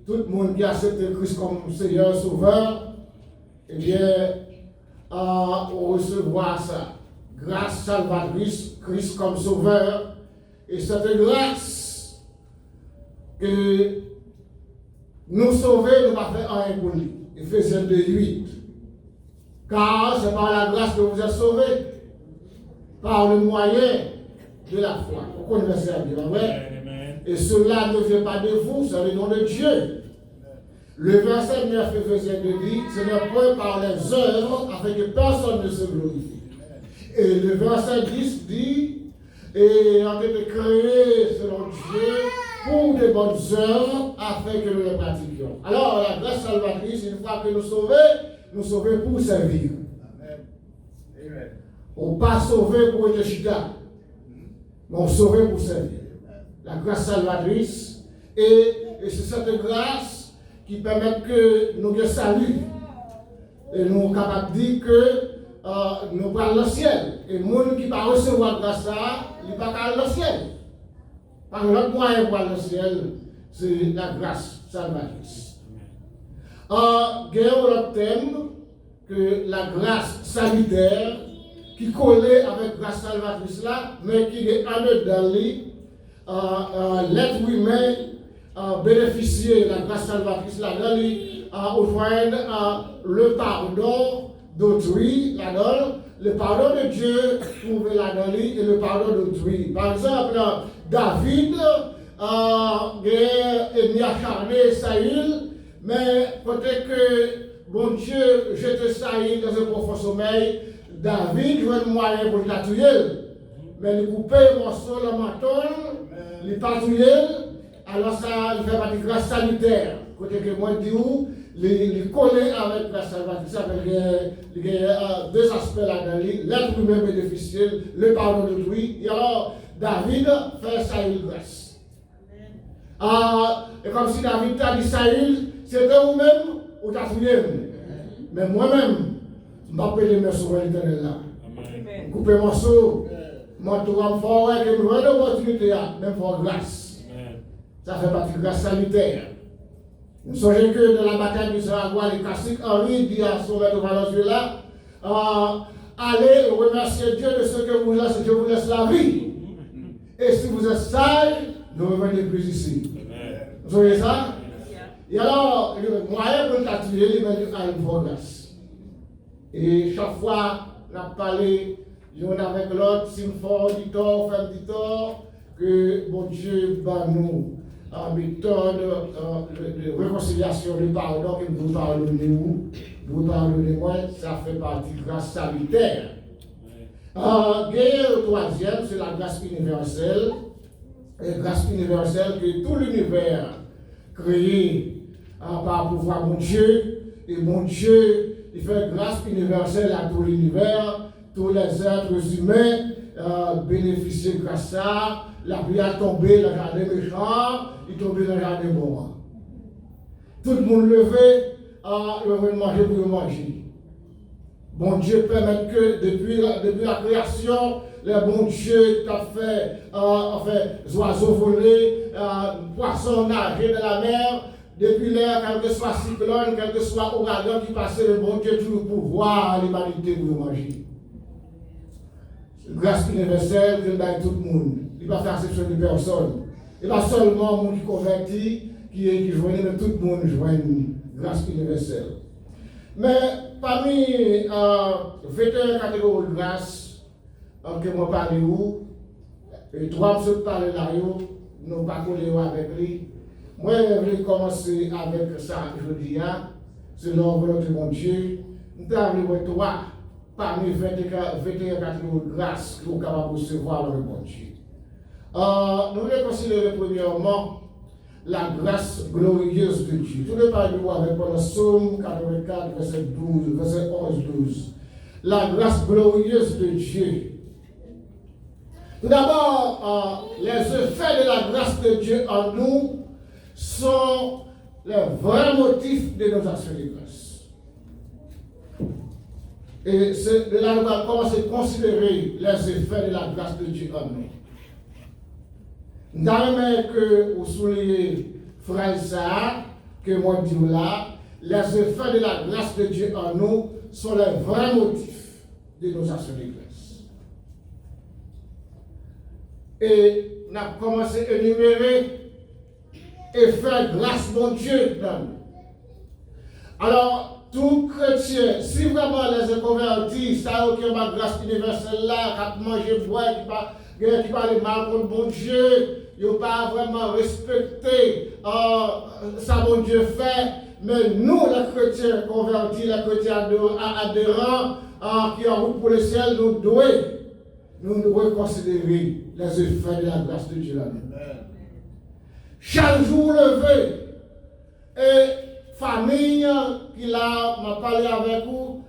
tout le monde qui accepte Christ comme Seigneur Sauveur. Eh bien, on recevra ça. Grâce salvatrice, Christ comme Sauveur. Et cette grâce que nous sauver, nous ne pas faire rien pour lui. Ephésiens 2:8. Car c'est par la grâce que vous êtes sauvés, par le moyen de la foi. Vous connaissez ça bien, vrai? Et cela ne vient pas de vous, c'est le nom de Dieu. Le verset 9 Ephésiens 2 dit, ce n'est point par les œuvres afin que personne ne se glorifie. Et le verset 10 dit, et on a été créé selon Dieu pour de bonnes œuvres afin que nous les pratiquions. Alors la grâce salvatrice, une fois que nous sauvons pour servir. Amen. On pas sauvé pour être chita, mais on sauvé pour servir. La grâce salvatrice, et c'est cette grâce qui permet que nous saluons. Et nous sommes capables de dire que nous parlons le ciel. Et le monde qui va recevoir grâce à, il ne va pas aller au ciel. Par l'autre moyen pour aller au ciel, c'est la grâce salvatrice. Il y a un autre thème que la grâce sanitaire qui collait avec la grâce salvatrice là, mais qui est en dedans l'être humain bénéficier de la grâce salvatrice là, offrir le pardon d'autrui là-dedans, le pardon de Dieu trouvé là-dedans et le pardon d'autrui. Par exemple, David est acharné Saül, mais peut-être que bon Dieu jette Saül dans un profond sommeil. David veut un moyen pour la tuer, mais il coupe un morceau le menton, il patrouille, alors ça il fait partie de grâce sanitaire. Côté que moi je dis où, il coller avec la salvatrice, il y a deux aspects là-dedans, l'être humain bénéficiaire, le pardon de lui. Et alors David fait Saül grâce. Et comme si David t'a dit Saül, c'était vous-même ou t'as tué. Mais moi-même, je m'appelle mes sauveurs l'éternel là. Couper mon morceau, mon tour en forêt, que nous avons l'opportunité, même pour grâce. Ça fait partie de grâce sanitaire. Nous songez que dans la bataille du Saragua, les caciques Henri dit à Sauveur de Valenzuela là, allez remercier Dieu de ce que vous laissez, je vous laisse la vie. Et si vous êtes sage, ne revenez plus ici. Vous voyez ça? Et alors, le moyen pour t'attirer, il va une grâce. Et chaque fois, on a parlé l'un avec l'autre, si nous faisons du tort, faisons du tort, que bon Dieu va nous en méthode de réconciliation, de pardon, que nous pardonnez-moi, ça fait partie de grâce sanitaire. Le troisième, c'est la grâce universelle. La grâce universelle que tout l'univers créé par pouvoir mon Dieu, et mon Dieu, il fait grâce universelle à tout l'univers, tous les êtres humains bénéficient de grâce à ça. La pluie a tombé dans le jardin méchant, il tombe dans le jardin bon. Tout le monde levé, il veut manger pour manger. Bon Dieu permet que depuis la création, le bon Dieu t'a fait, oiseaux voler, poissons nager dans la mer. Depuis l'air, quel que soit cyclone, quel que soit ouragan qui passe, le bon Dieu toujours pouvoir à l'humanité pour manger. Grâce universelle que dans tout le monde. Il ne va faire exception de personne. Il va seulement le monde qui convertit, qui joignent, mais tout le monde joigne grâce universelle. Mais parmi 21 catégories de grâce que moi parle où, et trois monsieur parler là, nous pas coller avec lui. Moi, je vais commencer avec ça aujourd'hui, selon la volonté de mon Dieu. Nous avons trois parmi 21 catégories de grâce que vous êtes capable de recevoir dans le bon Dieu. Nous voulons considérer premièrement la grâce glorieuse de Dieu. Tout le monde avec le Psaume 84, verset 12, verset 11-12. La grâce glorieuse de Dieu. Tout d'abord, les effets de la grâce de Dieu en nous sont les vrais motifs de nos actions de grâce. Et c'est de là nous allons commencer à considérer les effets de la grâce de Dieu en nous. Nous avons que vous soulignez, frère Isaac, que moi dis là, les effets de la grâce de Dieu en nous sont les vrais motifs de nos actions de grâce. Et nous avons commencé à énumérer et faire grâce mon Dieu dans nous. Alors, tout chrétien, si vraiment les est convertis, ça qui a ma grâce universelle là, qui mange, boit, qui parle mal contre bon Dieu, ils n'ont pas vraiment respecté ça mon Dieu fait, mais nous, les chrétiens convertis, les chrétiens adhérents, qui en route pour le ciel, nous devons considérer les effets de la grâce de Dieu là-dedans. Chaque jour levé, et famille qui m'a parlé avec vous,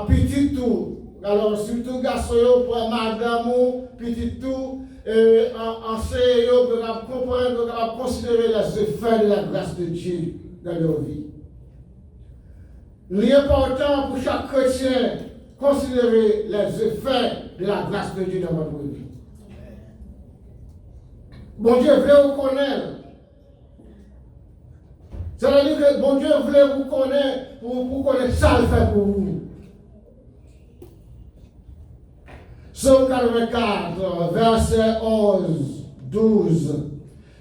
petit tout, alors surtout garçon, pour madame, petit tout, enseignant, pour comprendre, pour considérer les effets de la grâce de Dieu dans leur vie. L'important pour chaque chrétien, considérer les effets de la grâce de Dieu dans votre vie. Bon Dieu voulait vous connaître. Ça veut dire que bon Dieu voulait vous connaître pour connaître ça le fait pour vous. Psaume 84, verset 11, 12.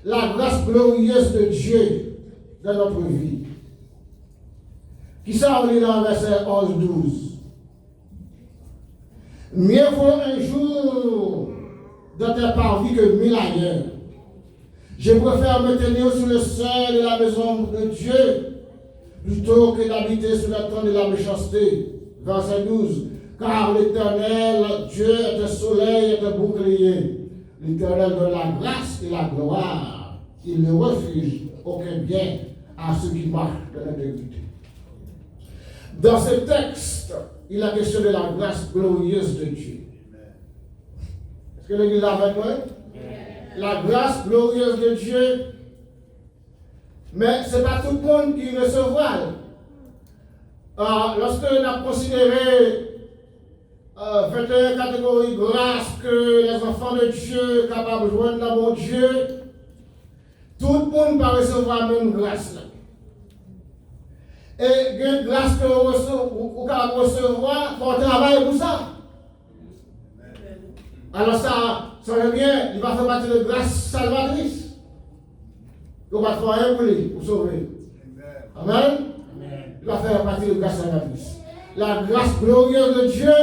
La grâce glorieuse de Dieu dans notre vie. Qui ça on lit dans verset 11, 12. Mieux vaut un jour dans tes parvis que 1000 ailleurs. Je préfère me tenir sous le seuil de la maison de Dieu plutôt que d'habiter sous la tente de la méchanceté. Verset 12. Car l'Éternel, Dieu est un soleil et un bouclier. L'Éternel donne la grâce et la gloire. Il ne refuse aucun bien à ceux qui marchent dans l'intégrité. Dans ce texte, il est question de la grâce glorieuse de Dieu. Est-ce que l'Église est avec moi? La grâce glorieuse de Dieu. Mais ce n'est pas tout le monde qui recevra. Lorsque on a considéré 21 catégories de grâce que les enfants de Dieu sont capables de joindre dans mon Dieu, tout le monde va recevoir la même grâce là. Et une grâce que vous pouvez recevoir, il faut travailler pour ça. Alors ça veut bien, il va faire partie de grâce salvatrice. Il va faire rien pour lui, pour sauver. Amen. Il va faire partie de grâce salvatrice. La grâce glorieuse de Dieu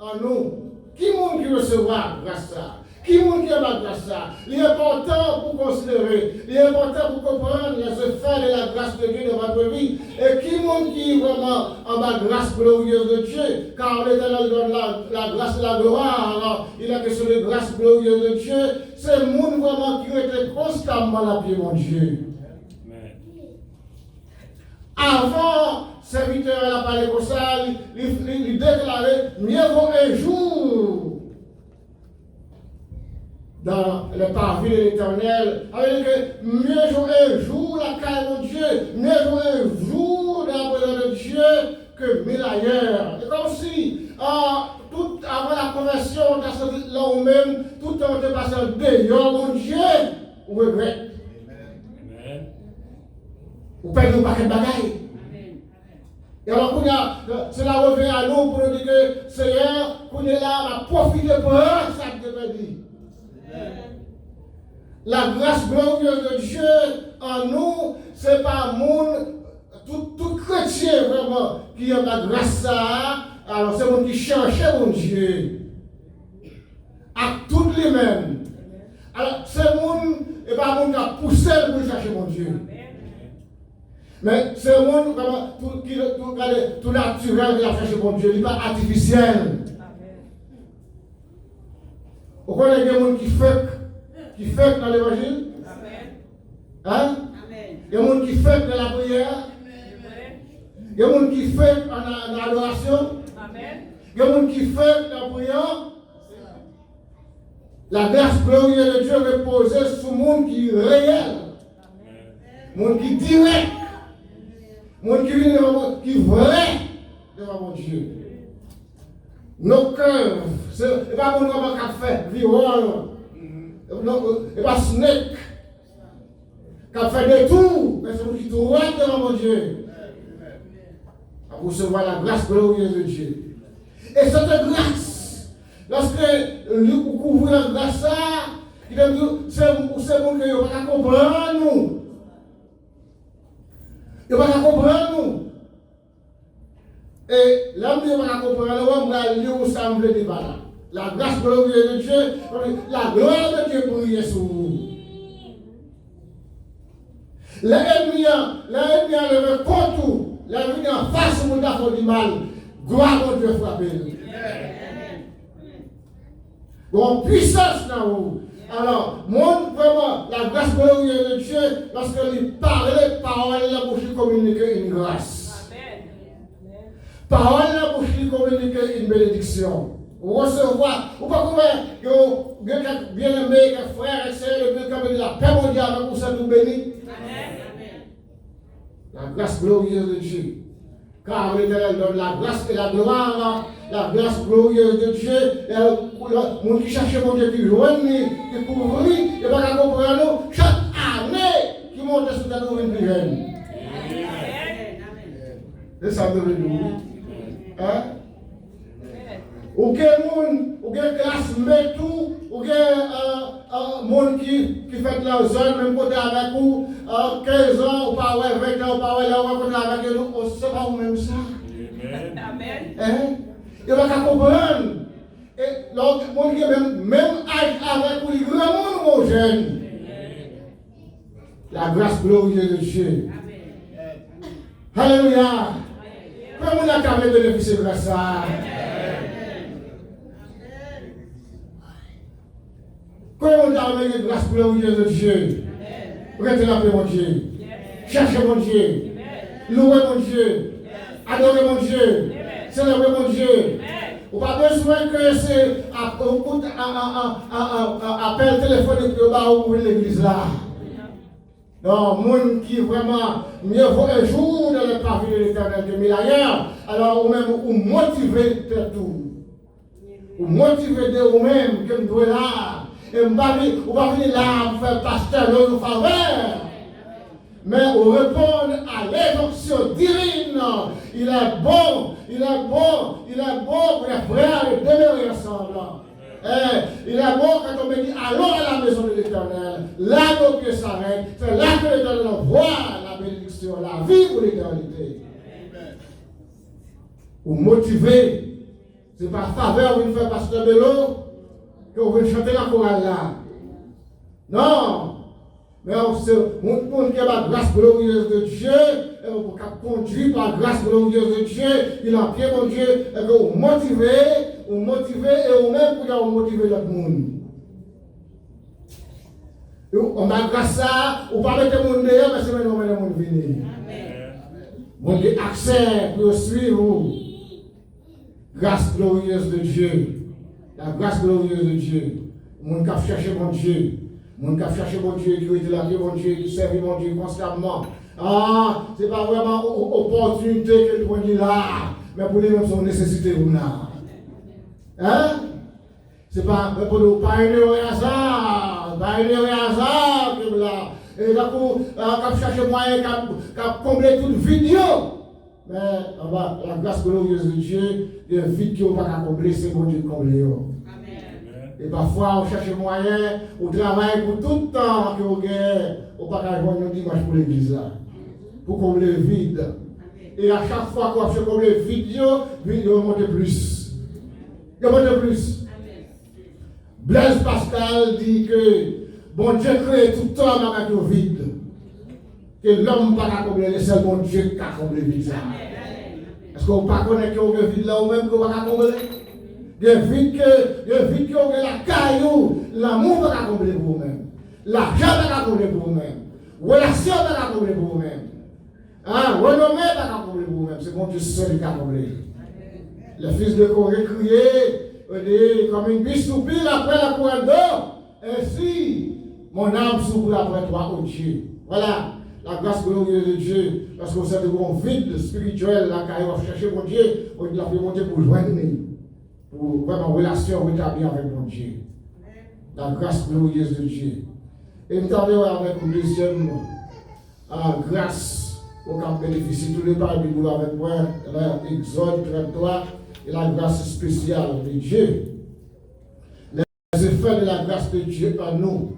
en nous. Qui monde qui recevra grâce ça? Qui monde qui a la grâce ça? L'important pour considérer, l'important pour comprendre les effets de la grâce de Dieu dans votre vie. Et qui monde qui est vraiment en la grâce glorieuse de Dieu? Car l'Éternel donne la grâce et la gloire. Alors, il a question de grâce glorieuse de Dieu. C'est le monde vraiment qui était constamment à pied, mon Dieu. Avant, serviteur à la parlé comme ça, il déclarait mieux vaut un jour dans le parvis de l'Éternel, avec que mieux vaut un jour la carrière de Dieu, mieux vaut un jour dans la présence de Dieu que 1000 ailleurs. C'est comme si, tout avant la conversion, là où même, tout le temps de passer dehors, mon Dieu, ou regret. Ou perdre un paquet de bagailles. Et alors, cela revient à nous pour nous dire que Seigneur, qu'on est là, on a profité pour ça que Dieu m'a dit. La grâce glorieuse de Dieu en nous, c'est pas tout chrétien entier vraiment qui a la grâce ça, alors c'est mon qui cherche mon Dieu. À toutes les mêmes. Alors c'est mon et pas mon qui a poussé pour chercher mon Dieu. Mais c'est un monde tout naturel qui a cherché mon Dieu, il n'est pas artificiel. Vous connaissez des gens qui fait dans l'évangile? Hein? Il y a des gens qui fait dans la prière. Il y a des gens qui fait en adoration. Il y a des gens qui fait dans la prière. La grâce glorieuse de Dieu repose sur le monde qui est réel. Le monde qui est direct. Le monde qui est vrai devant mon Dieu. Nos cœurs, ce n'est pas mon nom qui fait viol, et pas snake, qui fait des tours, mais c'est mon qui est droit devant mon Dieu. Pour recevoir la grâce glorieuse de Dieu. Et cette grâce, lorsque nous couvrons la grâce, il dit c'est mon que vous ne pouvez pas comprendre nous. Vous ne pouvez pas comprendre nous. Et l'homme ne va pas comprendre, on va lire où ça me dit pas là. La grâce glorieuse de Dieu, la gloire de Dieu brille sur vous. L'ennemi a levé contre vous, l'ennemi en face de vous du mal. Gloire de Dieu frapper. Bon, puissance dans vous. Alors, montre vraiment la grâce glorieuse de Dieu lorsqu'il parle, parole, la bouche communique une grâce. Parole, la bouche communique une bénédiction. Vous recevoir, vous pas comment bien aimé, frère et sœur, le bien comme la paix mondiale avec vous, ça nous bénit. La grâce glorieuse de Dieu. Car l'Éternel donne la grâce et la gloire, la grâce glorieuse de Dieu. Le monde qui cherche mon Dieu, qui loin, qui couvre, et va comprendre chaque année qui monte sur la nouvelle vie. C'est ça de nous. Hein? Ou quel classe met tout, ou quel monde qui fait la zone, même côté avec vous, 15 ans, ou pas 20 ans, ou pas là, on va avec nous, on ne sait pas où même ça. Amen. Hein? Il va comprendre. Et l'autre monde qui est même âge avec vous, il est vraiment mon jeune. La grâce glorieuse de Dieu. Alléluia. Comment on a qu'à bénéficier de ça? Comment on a amené la grâce glorieuse de Dieu? Restez là pour mon Dieu. Cherchez mon Dieu. Louez mon Dieu. Adorez mon Dieu. Célébrez mon Dieu. Vous n'avez pas besoin que c'est un appel téléphonique que vous ouvrez l'église là. Non, monde qui vraiment mieux vaut un jour dans le pavillon de l'Éternel que mille ailleurs. Alors, vous-même, vous motivez de faire tout. Vous motivez de vous-même que vous êtes là. Et vous ne va venir là pour faire pasteur de nos faveurs. Mais vous répondez à l'évocation divine. Il est bon, il est bon, il est bon pour les frères de demeurer ensemble. Il est bon quand on me dit allons à la maison de l'Éternel. Là nos pieds s'arrêtent. C'est là que l'Éternel voit la bénédiction, la vie pour l'éternité. Vous motivez. Ce n'est pas faveur vous faites pasteur Bello que vous venez chanter la chorale là. Non. Mais c'est mon monde qui a la grâce glorieuse de Dieu, et vous conduit par la grâce glorieuse de Dieu, il a pied mon Dieu, et que vous motivez, et vous-même pour motiver l'autre monde. On a grâce ça, vous ne pas mettre le monde dehors, mais c'est maintenant que le monde venir. Vous avez accès pour suivre. Grâce glorieuse de Dieu. La grâce glorieuse de Dieu. Le monde qui a cherché mon Dieu. Mon qui a cherché mon Dieu, qui était là, mon Dieu, qui servait mon Dieu constamment. Ah, ce n'est pas vraiment opportunité que nous avons là, mais pour les mêmes son nécessité ou là. Hein? C'est pas pour nous pas un hasard, que là. Et là, pour chercher moyen, pour combler toute vidéo. Mais la grâce glorieuse de Dieu, il y a une vie qui n'a pas combler, c'est mon Dieu combler. Et parfois, on cherche moyen, on travaille pour tout le temps que vous gagnez, on ne peut pas joindre un dimanche pour l'église là, pour combler le vide. Et à chaque fois qu'on fait comme les vidéos, il monte plus. Il monte plus. Blaise Pascal dit que bon Dieu crée tout le temps avec le vide. Que l'homme n'a pas combler, c'est seulement Dieu qui a comblé le vide. Est-ce qu'on ne connaît pas le vide là ou même qu'on va combler? Il y a vide que la caillou, l'amour va combler pour vous-même. L'argent va combler pour vous-même. Relation va combler pour vous-même. Renommée va combler pour vous-même. C'est bon Dieu seul qui a comblé. Le fils de Corée criait comme une biche soupire après la couronne d'or. Ainsi, mon âme soupire après toi, ô Dieu. Voilà la grâce glorieuse de Dieu. Parce qu'on sait que mon vide spirituel, la carrière, on va chercher mon Dieu, on l'a fait monter pour joindre nous. Pour vraiment relation rétablie avec mon Dieu. La grâce glorieuse de Dieu. Et nous avons avec une deuxième grâce pour qu'on bénéficie tous les parts du boulot avec moi, l'Exode 33 et la grâce spéciale de Dieu. Les effets de la grâce de Dieu en nous,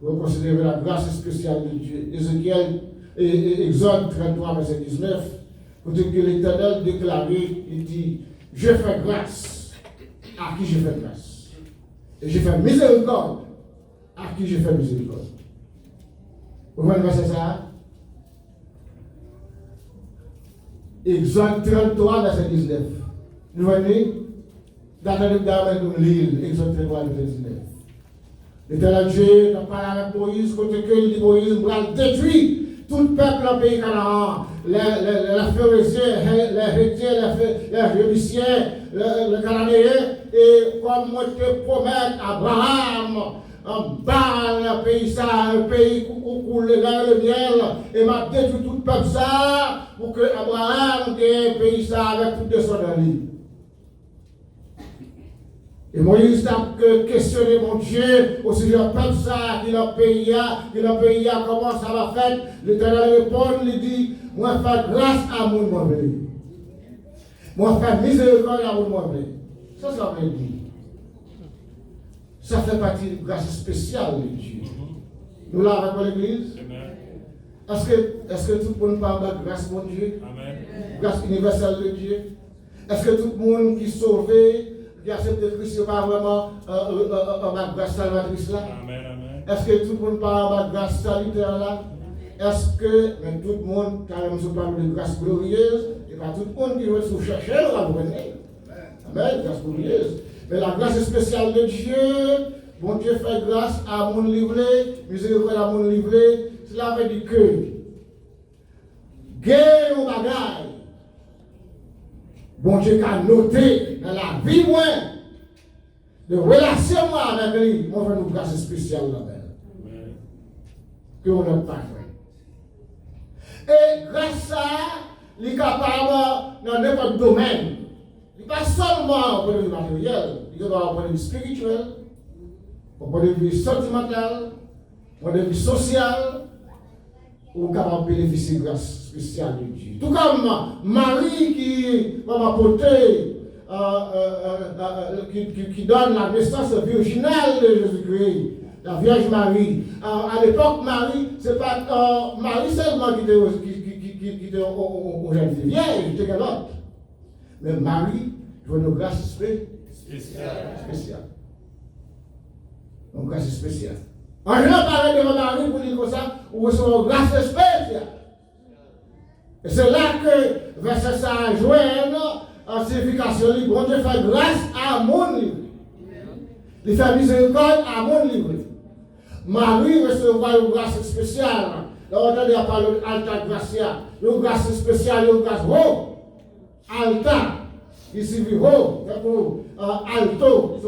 vous considérez la grâce spéciale de Dieu. Ézéchiel et Exode 33, verset 19, pour dire que l'Éternel déclaré, il dit, je fais grâce à qui je fais grâce. Et je fais miséricorde à qui je fais miséricorde. Vous voyez le verset ça? Exode 33, verset 19. Vous voyez? Dans l'île, Exode 33, verset 19. L'Éternel Dieu a parlé avec Moïse, côté que il dit Moïse va détruire tout le peuple dans le pays Canaan, les Phérésiens, les Hétiens, les Jébusiens, les Cananéens, et comme moi te promets Abraham, le pays ça, le pays où coule le lait et le miel, et m'a détruit tout le peuple ça, pour que Abraham ait un pays ça avec tout descendants. Et Moïse a questionné mon Dieu au sujet du peuple ça, qui le pays a, comment ça va faire. L'Éternel répond, il dit, moi fais grâce à mon mauvais. Moi fais miséricorde à mon mauvais. Ça veut dire. Ça fait partie de la grâce spéciale de Dieu. Nous l'avons avec l'église. Est-ce que tout le monde parle de grâce mon Dieu? Amen. Grâce universelle de Dieu. Est-ce que tout le monde qui est sauvé, qui accepte Christ, n'est pas vraiment en grâce salvatrice là? Amen, amen. Est-ce que tout le monde parle de grâce salutaire là? Est-ce que même tout le monde, quand on parle de grâce glorieuse, et pas tout le monde qui veut se chercher, on va vous connaître. Amen, grâce glorieuse. Mais la grâce spéciale de Dieu, bon Dieu fait grâce à mon livré, miséricorde à mon livré, cela veut dire que, gain ou bagaille, bon Dieu a noté dans la vie moi, de relation moi avec lui, moi je une grâce spéciale là-bas. Que on n'a pas fait. Et grâce à ça, il est capable dans n'importe domaine. Il n'est pas seulement au point de vue matériel, il est au point de vue spirituel, au point de vue sentimental, au point de vue social, ou capable de bénéficier de grâce spéciale de Dieu. Tout comme Marie qui va m'apporter, qui donne la naissance virginale de Jésus-Christ, la Vierge Marie. À l'époque, Marie, c'est pas Marie seulement qui était au jeune fille vierge, c'était quel autre. Mais Marie, je veux une grâce spéciale. Une grâce spéciale. En général, parler de Marie pour dire comme ça, ou recevoir une grâce spéciale. Et c'est là que verset ça joint en signification, bon Dieu fait grâce à mon livre. Il fait miséricorde à mon livre. Marie recevra une grâce spéciale. Là, on entend parler d'alta gracia. Une grâce spéciale, une grâce haut. Alta. Ici, haut. Alto.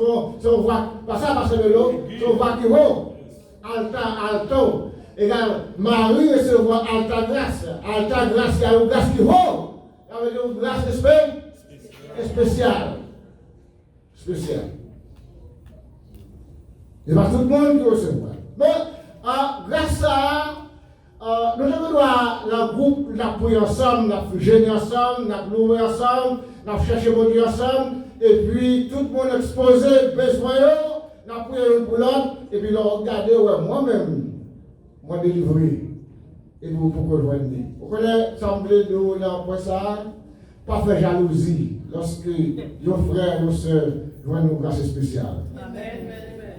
Si on voit, pas ça, parce que l'eau, si on voit qui haut. Alto. Égal, Marie recevra alta grâce. Alta grâce, il y a une grâce qui haut. Ça veut dire une grâce spéciale. Et pas tout le monde qui recevra. Donc, grâce à nous devons le groupe, nous avons prié ensemble, nous avons gêné ensemble, nous avons loué ensemble, nous avons cherché mon Dieu ensemble, et puis tout le monde exposé, besoin, nous avons prié une pour l'autre, et puis nous avons regardé, ouais, moi-même, moi délivré. et vous pouvez rejoindre. Vous connaissez, semblez de dans ça, pas faire jalousie lorsque vos frères, vos soeurs joignent nos grâces spéciales.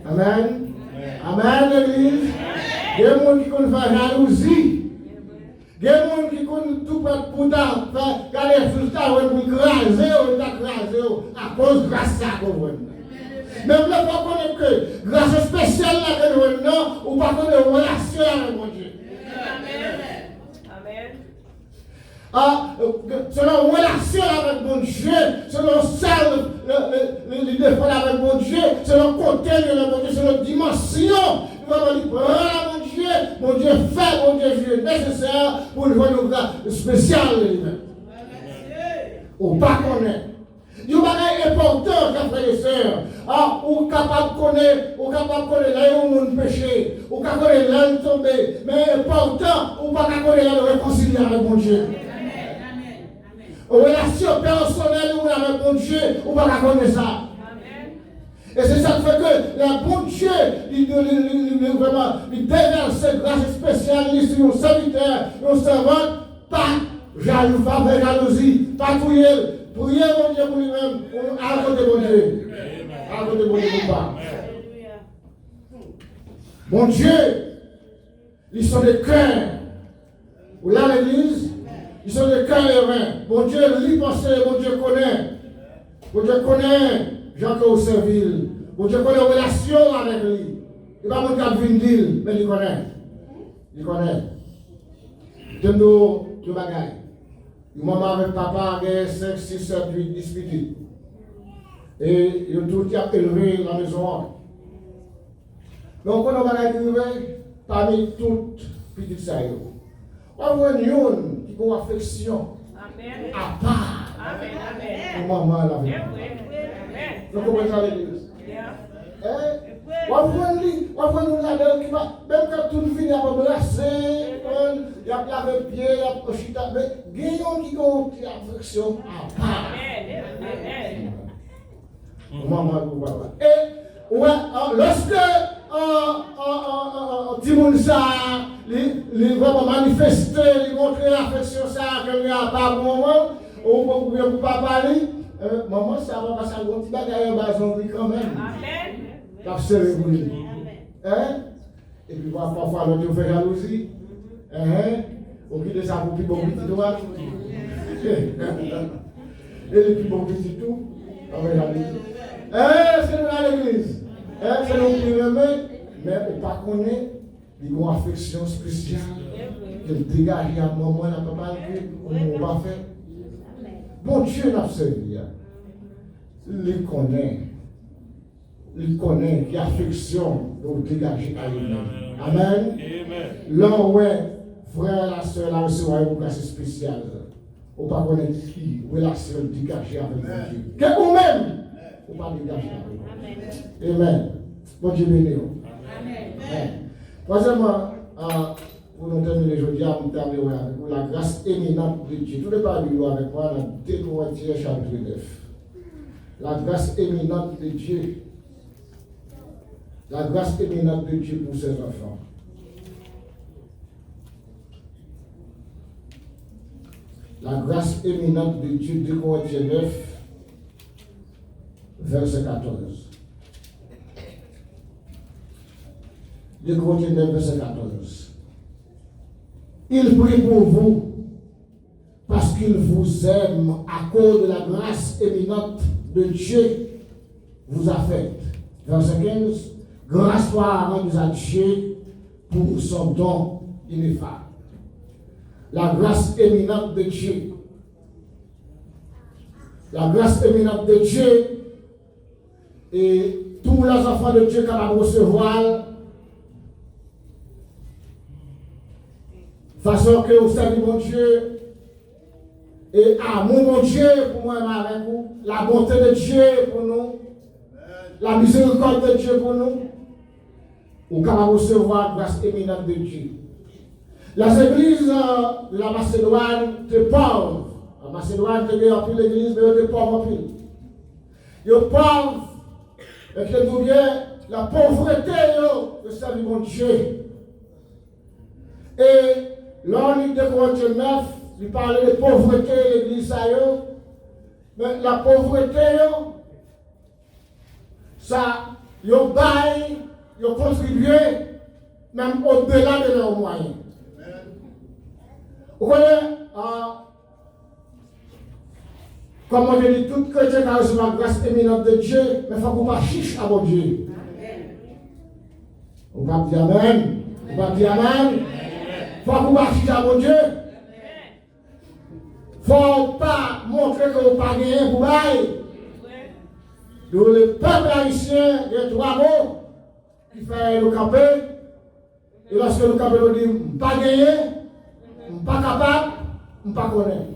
Amen. Amen, l'église. Il y a des gens qui connaissent faire jalousie. Il y a des gens qui connaissent tout pour faire garder le résultat pour craser à cause de grâce à vous. Même là, vous connaissez que grâce spéciale là que nous avons, ou pas connaître relation avec mon Dieu. Selon relation avec mon Dieu, selon celle, les défauts avec mon Dieu, selon côté de mon Dieu, selon dimension, nous allons dire, voilà mon Dieu fait, mon Dieu nécessaire pour le voir spécial. Ou pas connaître. Il y a des choses importantes, frères et sœurs. Ou capable de connaître là où on péché, ou capable de connaître là où on tombe, mais important, ou pas connaître là où on réconcilier avec mon Dieu. Relation personnelle ou avec mon Dieu, ou pas connaître ça. Et c'est ça qui fait que la bon Dieu, il déverse cette grâce spéciale sur nos serviteurs, nos servantes, pas jaloux, pas avec jalousie, pas prier. Priez mon Dieu pour lui-même, à côté de mon Dieu. À côté de mon Dieu, pas. Mon Dieu, ils sont des cœurs. Ou là, l'église, ils sont des cœurs et mains. Mon Dieu, lui pensait, mon Dieu connaît. Mon Dieu connaît Jean-Claude Serville. Mon Dieu connaît la relation avec lui. Il va pas mon Vindil, mais il connaît. Il connaît. Donne-nous deux bagailles. Maman avec papa a 5, 6, 7, 8, 10 petits. Et ils ont tout élevé dans la maison. Donc, on a élevé parmi toutes les petites sœurs. On voit une qui a une affection à part. Amen. Maman la vie. Vous comprenez ça, l'église? On voit nous là-dedans qui va, même quand tout le monde a embrassé, il y a le pied, il y a le chita, mais il y a qui a une affection à part. Et lorsque Timoun ça, il va manifester, il montre l'affection ça, qu'il n'y a pas de moment, ou ne peut pas parler, maman, ça va passer un petit bagage quand même. Amen. La cérémonie. Et puis parfois l'autre fait jalousie. Au qui de ça pour plus bon petit droit. Et le plus bon petit tout. C'est nous à l'église. C'est nous qui remet. Mais on ne pas connaît. Il y a une affection spéciale. Il dégage à un moment, là, papa, on va faire. Bon Dieu n'a servi. Il connaît. Il connaît qui affection donc dégager à lui-même. Amen. Là, ouais, frère, la soeur, la recevoir une grâce spéciale. On ne peut pas connaître qui, relation dégagée avec Dieu. Que vous-même, on ne peut pas dégager avec vous. Amen. Bon Dieu béni. Amen. Troisièmement, pour nous terminer aujourd'hui, nous terminons avec vous la grâce éminente de Dieu. Tout le monde avec moi dans 2 Corinthiens chapitre 9. La grâce éminente de Dieu. La grâce éminente de Dieu pour ses enfants. La grâce éminente de Dieu, 2 Corinthiens 9, verset 14. 2 Corinthiens 9, verset 14. Il prie pour vous parce qu'il vous aime à cause de la grâce éminente de Dieu vous a faite. Verset 15. Grâce soit rendue à Dieu pour son don ineffable. La grâce éminente de Dieu. La grâce éminente de Dieu et tous les enfants de Dieu capables de recevoir façon que vous savez mon Dieu et amour mon Dieu pour moi avec vous, la bonté de Dieu pour nous, la miséricorde de Dieu pour nous. Ou capable de recevoir la grâce éminente de Dieu. Les églises de la Macédoine étaient pauvres. La Macédoine était en plus l'église, mais elle était pauvre en plus. Ils étaient pauvres, et que nous bien la pauvreté de servir mon Dieu. Et L'on de Corinthiens 9, il parlait de pauvreté de l'église. Mais la pauvreté, ça, ils baillent, ils contribuent, même au-delà de leurs moyens. Vous voyez, comme on dit, tout chrétien qui a reçu la grâce éminente de Dieu, mais il faut qu'on ne chiche à mon Dieu. On va dire Amen. On va dire Amen. Il faut qu'on ne chiche à mon Dieu. Il ne faut pas montrer que vous n'avez pas gagné pour bailler. Donc le peuple haïtien, il y a trois mots qui fait le camper. Et lorsque le camper nous dit, je ne pas gagné, je ne pas capable, je ne pas connaître.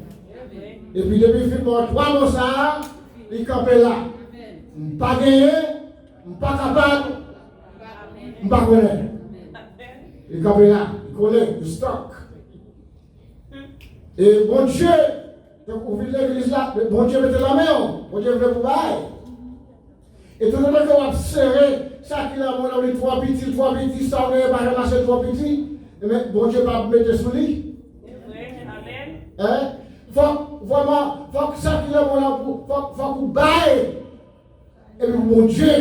Et puis depuis le film, trois mots ça, il campe là. Je ne pas gagné, je ne pas capable, je ne pas connaître. Il campe là, il connaît, il stocke. Et bon Dieu, donc vous vivez l'église là, bon Dieu mettez la main, bon Dieu veut vous bailler. Et tout le monde que vous observez, chaque kilométre, on a trois petits, ça on est pas ramasser trois petits, mais bon Dieu va mettre sous lui. Hein? Vraiment, faut que chaque kilométre, faut que vous baillez. Et puis bon Dieu,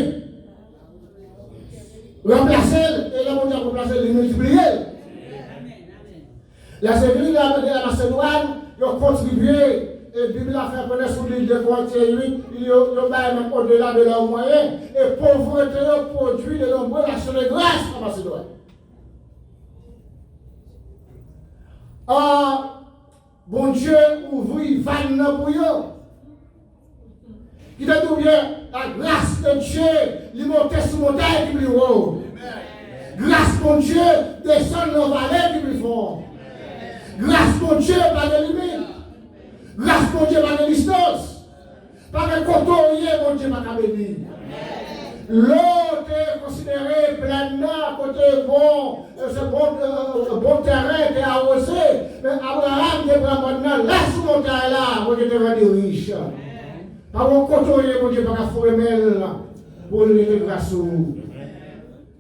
remplacer, et là mon Dieu remplacer, il multiplier. La sécurité de la Macédoine, ils ont contribué. Et la Bible a fait connaître sur l'île de Corinthiens 8, ils ont même au-delà de leurs moyens. Et pauvreté produit de nombreuses actions de grâce en Macédoine. Bon Dieu ouvrit vanne pour eux. Qui te dit bien, la grâce de Dieu, il monte sur montagne qui plus haut. Grâce mon Dieu, descend dans la vallée qui plus fort. Grâce mon Dieu, pas de limite. Grâce mon Dieu, pas de distance. Pas de cotonnier, mon Dieu, pas de béni. L'eau est considérée pleinement, côté bon, ce bon terrain qui est arrosé. Mais Abraham est vraiment laisse mon terrain là, mon Dieu te rend riche. Pas mon cotonnier, mon Dieu, pas de fourmel pour lui donner grâce.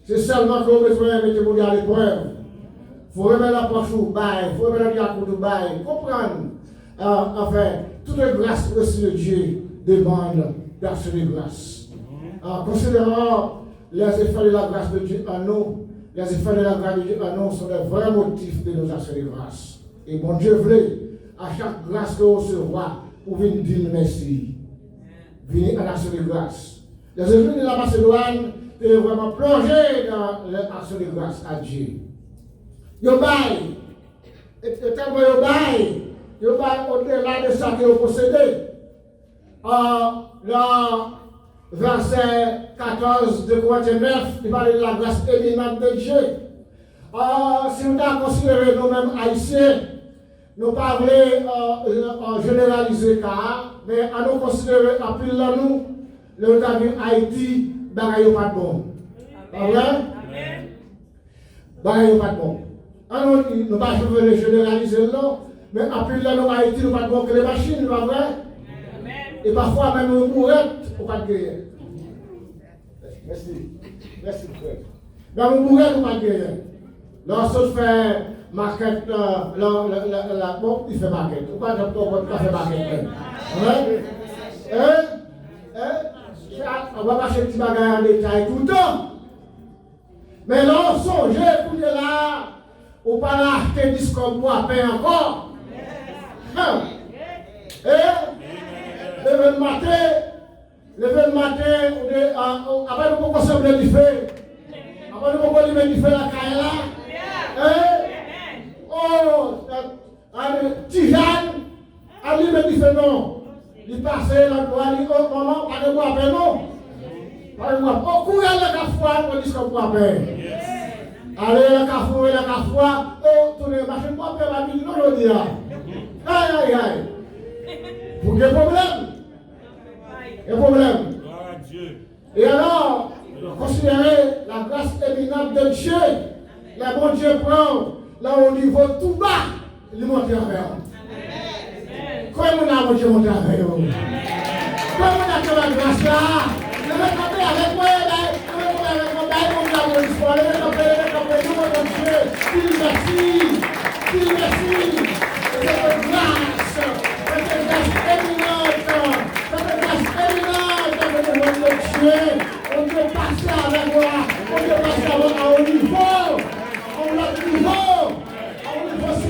C'est seulement que vous besoin de mettre mon Dieu à l'épreuve. Il faut remettre la poche au bail, il faut remettre la diacre au bail. Comprendre. Enfin, toute grâce reçue de Dieu demande d'action de grâce. Considérant les effets de la grâce de Dieu en nous, les effets de la grâce de Dieu en nous sont les vrais motifs de nos actions de grâce. Et bon Dieu voulait, à chaque grâce que vous recevez, pour venir dire merci. Venir en action de grâce. Les églises de la Macédoine étaient vraiment plongés dans l'action de grâce à Dieu. Yo bail, et tellement yo bail au-delà de ça que vous possédez. Dans verset 14 de Corinthiens 9, il parle de la grâce éminente de Dieu. Si nous avons considéré nous-mêmes haïtiens, nous ne pas généraliser car, mais à nous considérer à plus de nous, le temps de Haïti, bagaille pas bon. Pas vrai? Bagaille pas bon. Nous ne pas généraliser non, mais à plus de nous Haïti, nous pas bon que les machines, pas vrai? Et parfois même nous mourons, on pas de guerre. Merci. Merci frère. Dans nous mourons, on pas de guerre. Lorsqu'on fait maquette, bon, il fait maquette. On pas de faire maquette. On va pas chercher des bagages en détail tout le temps. Mais là, on songe pour que là, on pas acheter des disques pour à payer encore. Levé le matin, après nous pouvons sembler du feu. Après nous pouvons lui du feu la caille là. Tijane, à lui mettre du feu non. Il passait là, il dit, oh maman, pas de bois à paix non. Pas de bois. Oh, courir le cafouin, on dit ce qu'on peut à paix. Allez, le cafouin, oh, tournez la machine, pas paix, ma vie, non, je dis là. Aïe, aïe, aïe. Pour quel problème? Un problème. Et alors, considérez la grâce éminente de Dieu. La bon Dieu prend là au niveau tout bas, il monte avec. Comment on a mon Dieu monté avec vous? Comment on a fait la grâce là? Le mec campé avec moi, le mec campé avec moi, mon Dieu, mon histoire, le mec campé, nous, mon Dieu, il merci.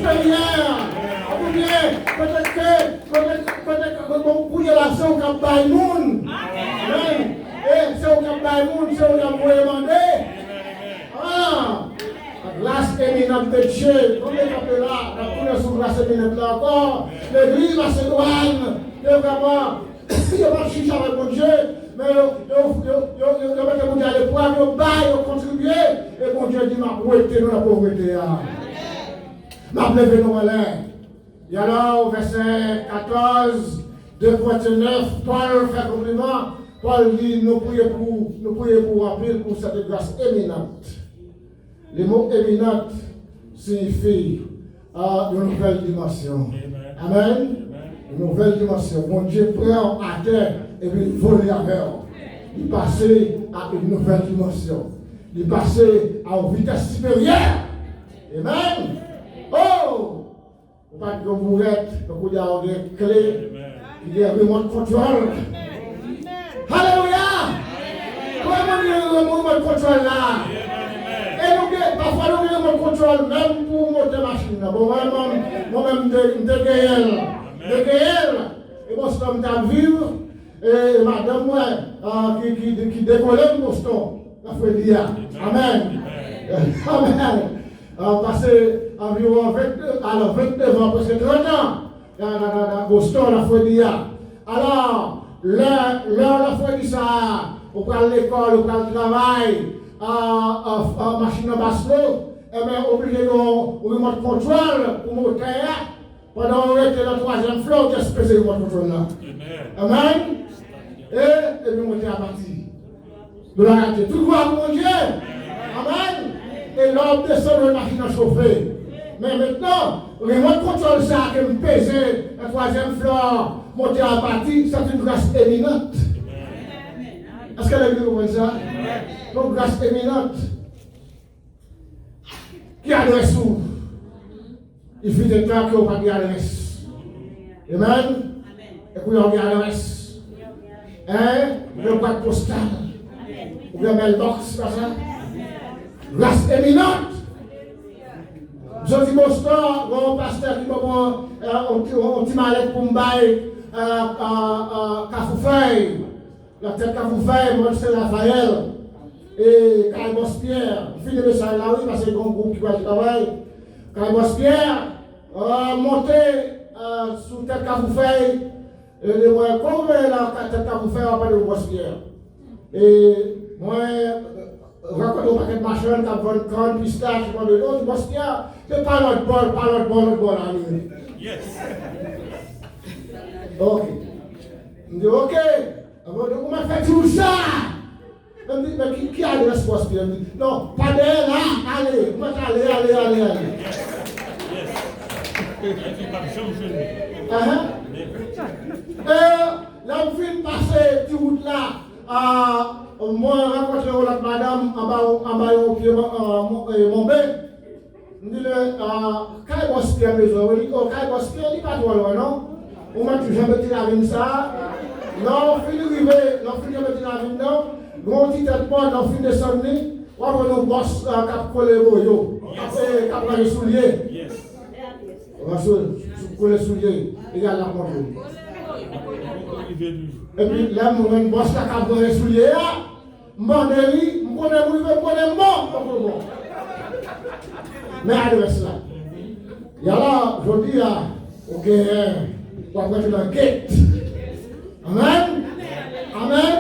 supérieur. Ou bien, peut-être que vous avez l'action qui a bail moun. Et c'est au cap bail moun, c'est au cap demander. Grâce éminente de Dieu, comme les appels là, la première sous grâce éminente là encore, l'église macédoine, vraiment, il n'y a pas de chicha avec mon Dieu, mais il y a des gens qui poivre, ils baillent, ils contribuent, et mon Dieu dit, m'a prêté nous la pauvreté. M'a levé nous en l'air. Et alors, au verset 14, 2:9, Paul fait compliment. Paul dit, nous prions pour rappeler pour cette grâce éminente. Le mot éminente signifie une nouvelle dimension. Amen. Une nouvelle dimension. Mon Dieu prend à terre et puis voler à l'air. Il passait à une nouvelle dimension. Il passait à une vitesse supérieure. Amen. Oh! Pas de bourrette, vous avez des clés, il y a un remote control. Alléluia! Comment il y a un remote control là? Et nous, parfois, nous avons un remote control même pour monter machine. Bon, moi-même, de Gaël. Et bon, c'est comme ta vivre. Et madame, qui décollait le Boston. La Fredia. Amen. Amen. Passé environ 29 ans, presque 30 ans, dans Boston, la Fredia. Alors, l'heure la Fredia, ça, on prend l'école, on prend le travail, machine à basseau, et bien, obligé de remote control pour monter. Pendant qu'on était dans le 3e floor, qu'est-ce que c'est le remote control là? Amen. Et puis, monter à partir. De la rater. Tout le monde, mon Dieu. Amen. Et l'homme descend de la machine à chauffer. Mais maintenant, le remote control ça qui me pesait le 3e floor, monter à partir, c'est une grâce éminente. Est-ce que l'Église comprend ça? Une grâce éminente. Qui adresse où? Il fait des temps qu'on va garder l'adresse. Amen. Et puis on garde l'adresse. Hein? Le boîte postale. Ou bien mailbox, c'est pas ça? Grâce éminente. Je dis Boston, mon pasteur qui m'a dit un petit mallette pour me bailler Cafoufeuille. La tête Cafoufeuille, moi c'est Raphaël. Et Carlos Pierre. Je finis le message là, oui, parce que c'est un groupe qui va travailler. Carlos Pierre, monté sous tête Cafoufeuille. Et moi, comme la tête Cafoufeuille, on va parler de Carlos Pierre. Et moi, rencontre un paquet de machins, qui a une grande pistache, je de l'autre, Carlos Pierre, c'est pas notre bol, à lui.
Yes.
Ok. Je me dis, ok. On m'a fait tout ça. Je me dis, mais qui a le response? Non, pas de là, allez. Moi, allez. Là, on fait passer toute route là. Moi, rencontré la madame en bas au pied mon bé. Je dis, quand il va se faire besoin, il dit, quand il va se faire, il n'est pas trop loin, non? On m'a toujours mis la vigne ça. Non, on finit d'arriver, on finit de mettre la vigne, non? Grand petit tête pas, on finit de descendre, on va nous boss cap coller au cap les souliers. On va coller les souliers, regarde la montre. Et puis là, on va nous boss cap les souliers, mandeli, on connaît bon. Mais adresse là. Et alors, je dis, ok, on va mettre dans le gate. Amen. Amen.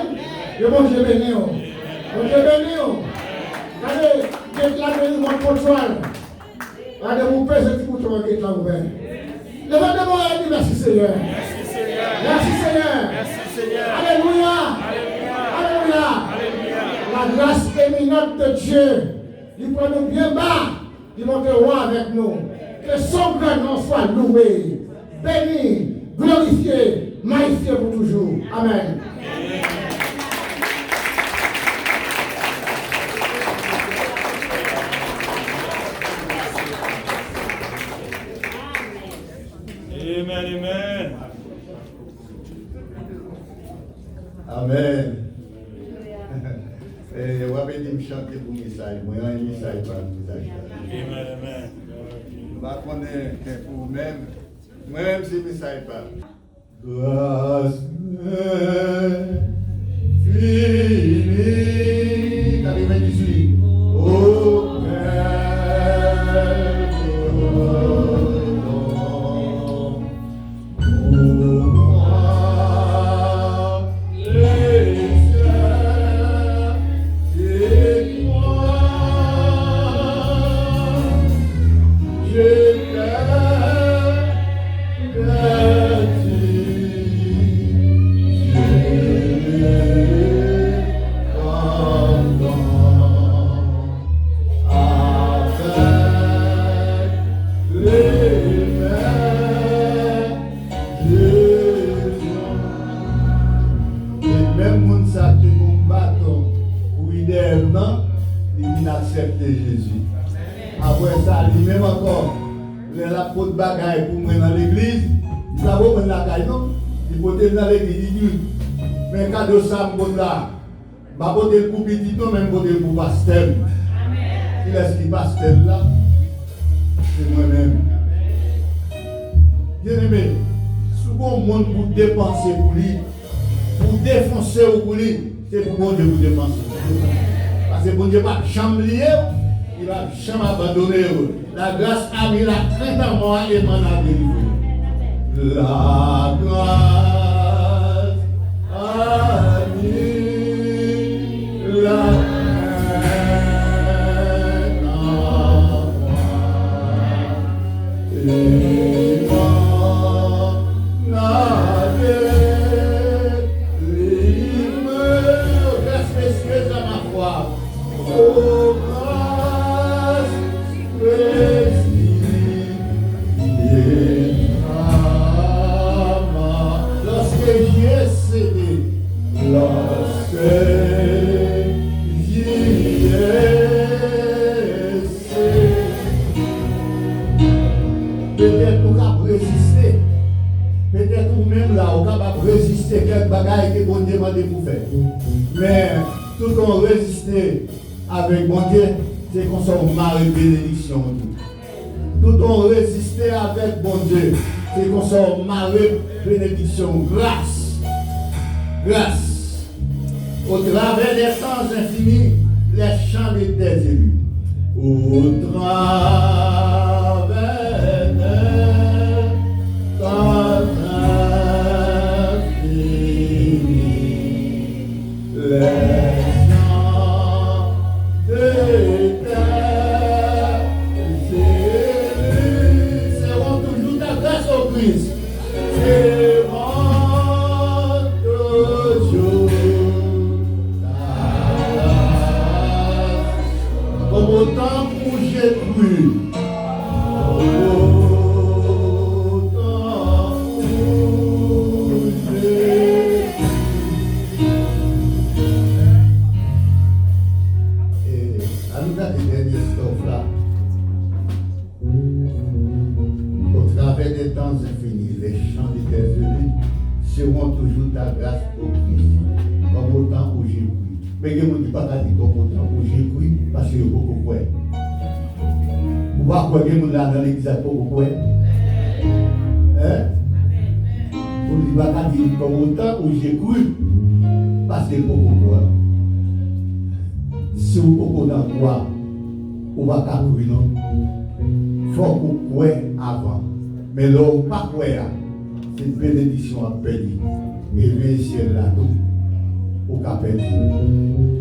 Le bon Dieu béni. Bon Dieu béni. Allez, gate là, béni, mon contrôle. Allez, vous pesez tout pour le gate là ouvert. Levez-moi et dis merci Seigneur. Merci Seigneur. Alléluia. La grâce éminente de Dieu, il prend nous bien bas. Il monte roi avec nous. Que son grand nom soit loué, béni, glorifié, magnifié pour toujours. Amen.
Amen. Et on va venir me chanter pour le message. Moi, un message par le message.
Amen.
va connaître pour vous-même. Moi-même, c'est message pas. Grâce infinie. T'as les mains dessus. Oh, Jésus. Après ça, lui-même encore, la peau de bagaille pour moi dans l'église, il va vous prendre la caille, non? Il faut dans l'église, il dit, mais quand de ça, je là, je vais voter pour petit, non, même voter pour pasteur. Qui est-ce qui pasteur là? C'est moi-même. Bien aimé, si vous monde pour dépenser pour lui, pour défoncer pour lui, c'est pour bon Dieu vous dépenser. Parce que bon Dieu va jamais lier, il va jamais abandonner. La grâce a mis la crainte en moi et m'en a délivré. La grâce a mis la crainte en moi et m'en a délivré. Grâce précieuse à ma foi. Oh, grâce précieuse. Lorsque j'y ai cédé, peut-être qu'on va résister, peut-être vous-même là, on va résister quelques bagailles que bon Dieu demande pour faire. Mais tout qu'on résister avec bon Dieu, c'est qu'on soit marre bénédiction. Tout on résister avec bon Dieu, c'est qu'on soit marre bénédiction, grâce. Grâce. Au travers des temps infinis, les champs étaient élus. Au travers des temps infinis, les champs étaient seront toujours ta grâce au Christ. Seront toujours ta grâce. Comme autant où j'ai cru. Autant où j'ai cru. Et à nous garder les derniers strophes là. Au travers des temps infinis, les chants de tes élus seront toujours ta grâce au Christ, comme autant où j'ai cru. Mais il y a des gens qui ne pas dire comme autant où j'ai cru, parce qu'il y a beaucoup de quoi. Vous voyez quoi, il y a des gens là dans l'église pour beaucoup de hein? Vous ne pas dire comme autant où j'ai cru, parce qu'il y a beaucoup de quoi. Si vous pouvez dans quoi, vous ne va pas croire, non? Il faut que vous croyez avant. Mais là, vous ne pas croire, c'est une bénédiction à payer. Et le ciel là, tout, vous ne perdre.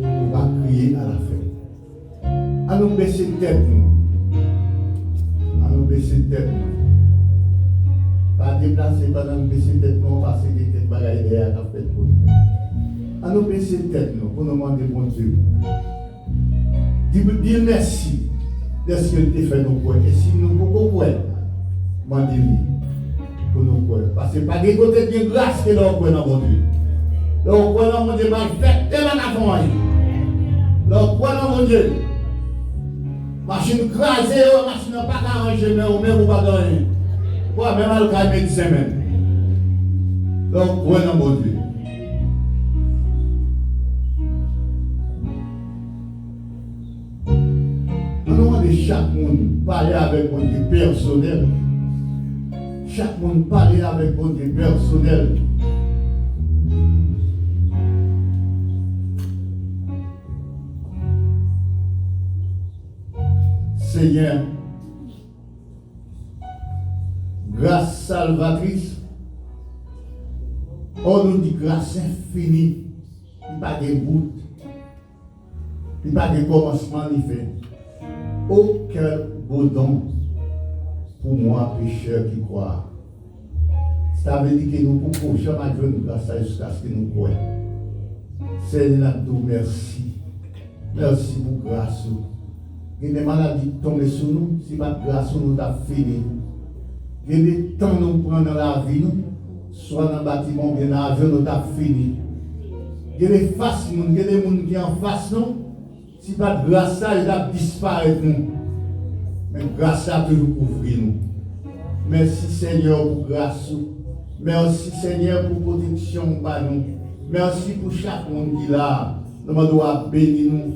Vous va crier à la fin. À nous baisser tête, nous. À nous baisser tête, nous. Pas déplacer, pas nous baisser tête, nous, parce que des têtes bagailles derrière la fête pour nous. À nous baisser tête, nous, pour nous demander bon Dieu. Dis merci de ce que tu fait nous croire. Et si nous pouvons croire, demandez-lui pour nous croire. Parce que pas de côté de grâce que nous croyons dans mon Dieu. Nous croyons dans mon Dieu, mal fait tellement avant. Nous croyons dans mon Dieu. Machine crasée, machine pas arrangée, mais ou même ou pas gagner. Quoi, même à le médecin même. Nous croyons dans mon Dieu. Nous demandons chaque monde parler avec mon Dieu personnel. Chaque monde parler avec mon Dieu personnel. Seigneur, grâce salvatrice, on nous dit grâce infinie, il n'y a pas de bout, il n'y a pas de commencement ni fin. Aucun beau don pour moi, pécheur qui croit. Ça veut dire que nous pouvons jamais jouer grâce à jusqu'à ce que nous croyons. Seigneur, nous merci. Merci pour grâce. Il y a des maladies qui tombent sur nous, si pas de grâce, nous avons fini. Il y a des temps nous prenons dans la vie, soit dans le bâtiment, bien dans l'avion, nous avons fini. Il y a des faces, il y a des gens qui sont en face, nous. Si pas de grâce, ils ont disparu. Mais grâce à toujours couvrir nous. Merci Seigneur pour grâce. Merci Seigneur pour protection par nous. Merci pour chaque monde qui est là. Nous devons bénir nous.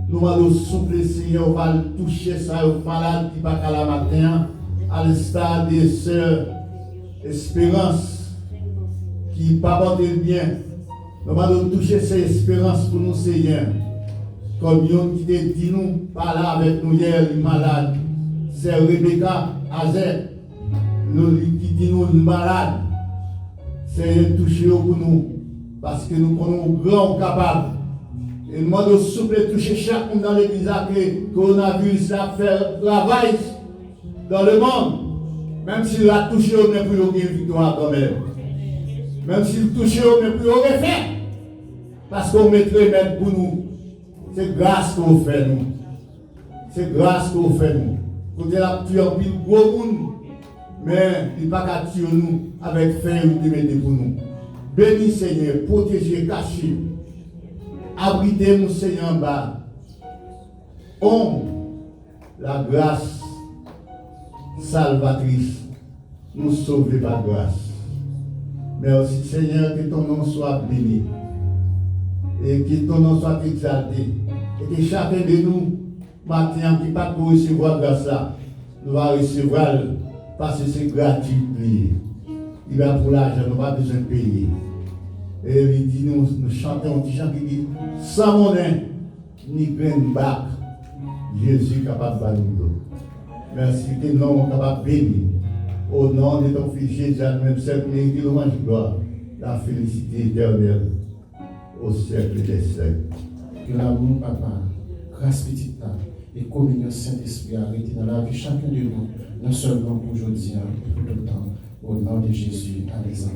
Nous devons souffler Seigneur, on va toucher ça aux malades qui ne sont pas là matin. À l'instar des sœurs Espérance qui ne pas porter le bien. Nous devons toucher ces espérances pour nous Seigneur. Comme yon qui te dit nous, par là avec nous hier, les malades. C'est Rebecca Azer, qui dit nous malade. C'est toucher pour nous, parce que nous prenons grand capable. Et nous demandons souple toucher chaque monde dans l'église que le coronavirus a fait travail dans le monde. Même s'il a touché, on n'est plus aucune victoire quand même. Même s'il touche, on n'est plus aucun fait. Parce qu'on mettrait même pour nous. C'est grâce qu'on fait nous. C'est grâce qu'on fait nous. Quand elle a tué un pile gros monde, mais il n'y a pas qu'à tuer nous avec faim ou de mettre pour nous. Bénis Seigneur, protégez, cachez. Abritez-nous Seigneur en bas. La grâce salvatrice nous sauve par grâce. Merci Seigneur, que ton nom soit béni. Et que ton nom soit exalté. Et que chacun de nous, maintenant, qui pas pour recevoir grâce là, nous allons recevoir parce que c'est gratuit. Il va pour l'argent, nous pas besoin de payer. Et il dit, nous chantons un petit chant qui dit, sans monnaie, ni grain de bac, Jésus est capable de nous. Merci que nous sommes capables de bénir. Au nom de ton fils Jésus, même cette mérite de louange gloire, la félicité éternelle au siècle des siècles.
Que l'amour, papa, grâce petite et communion Saint-Esprit arrêté dans la vie chacun de nous, non seulement pour aujourd'hui, mais pour tout le temps. Au nom de Jésus, Alexandre.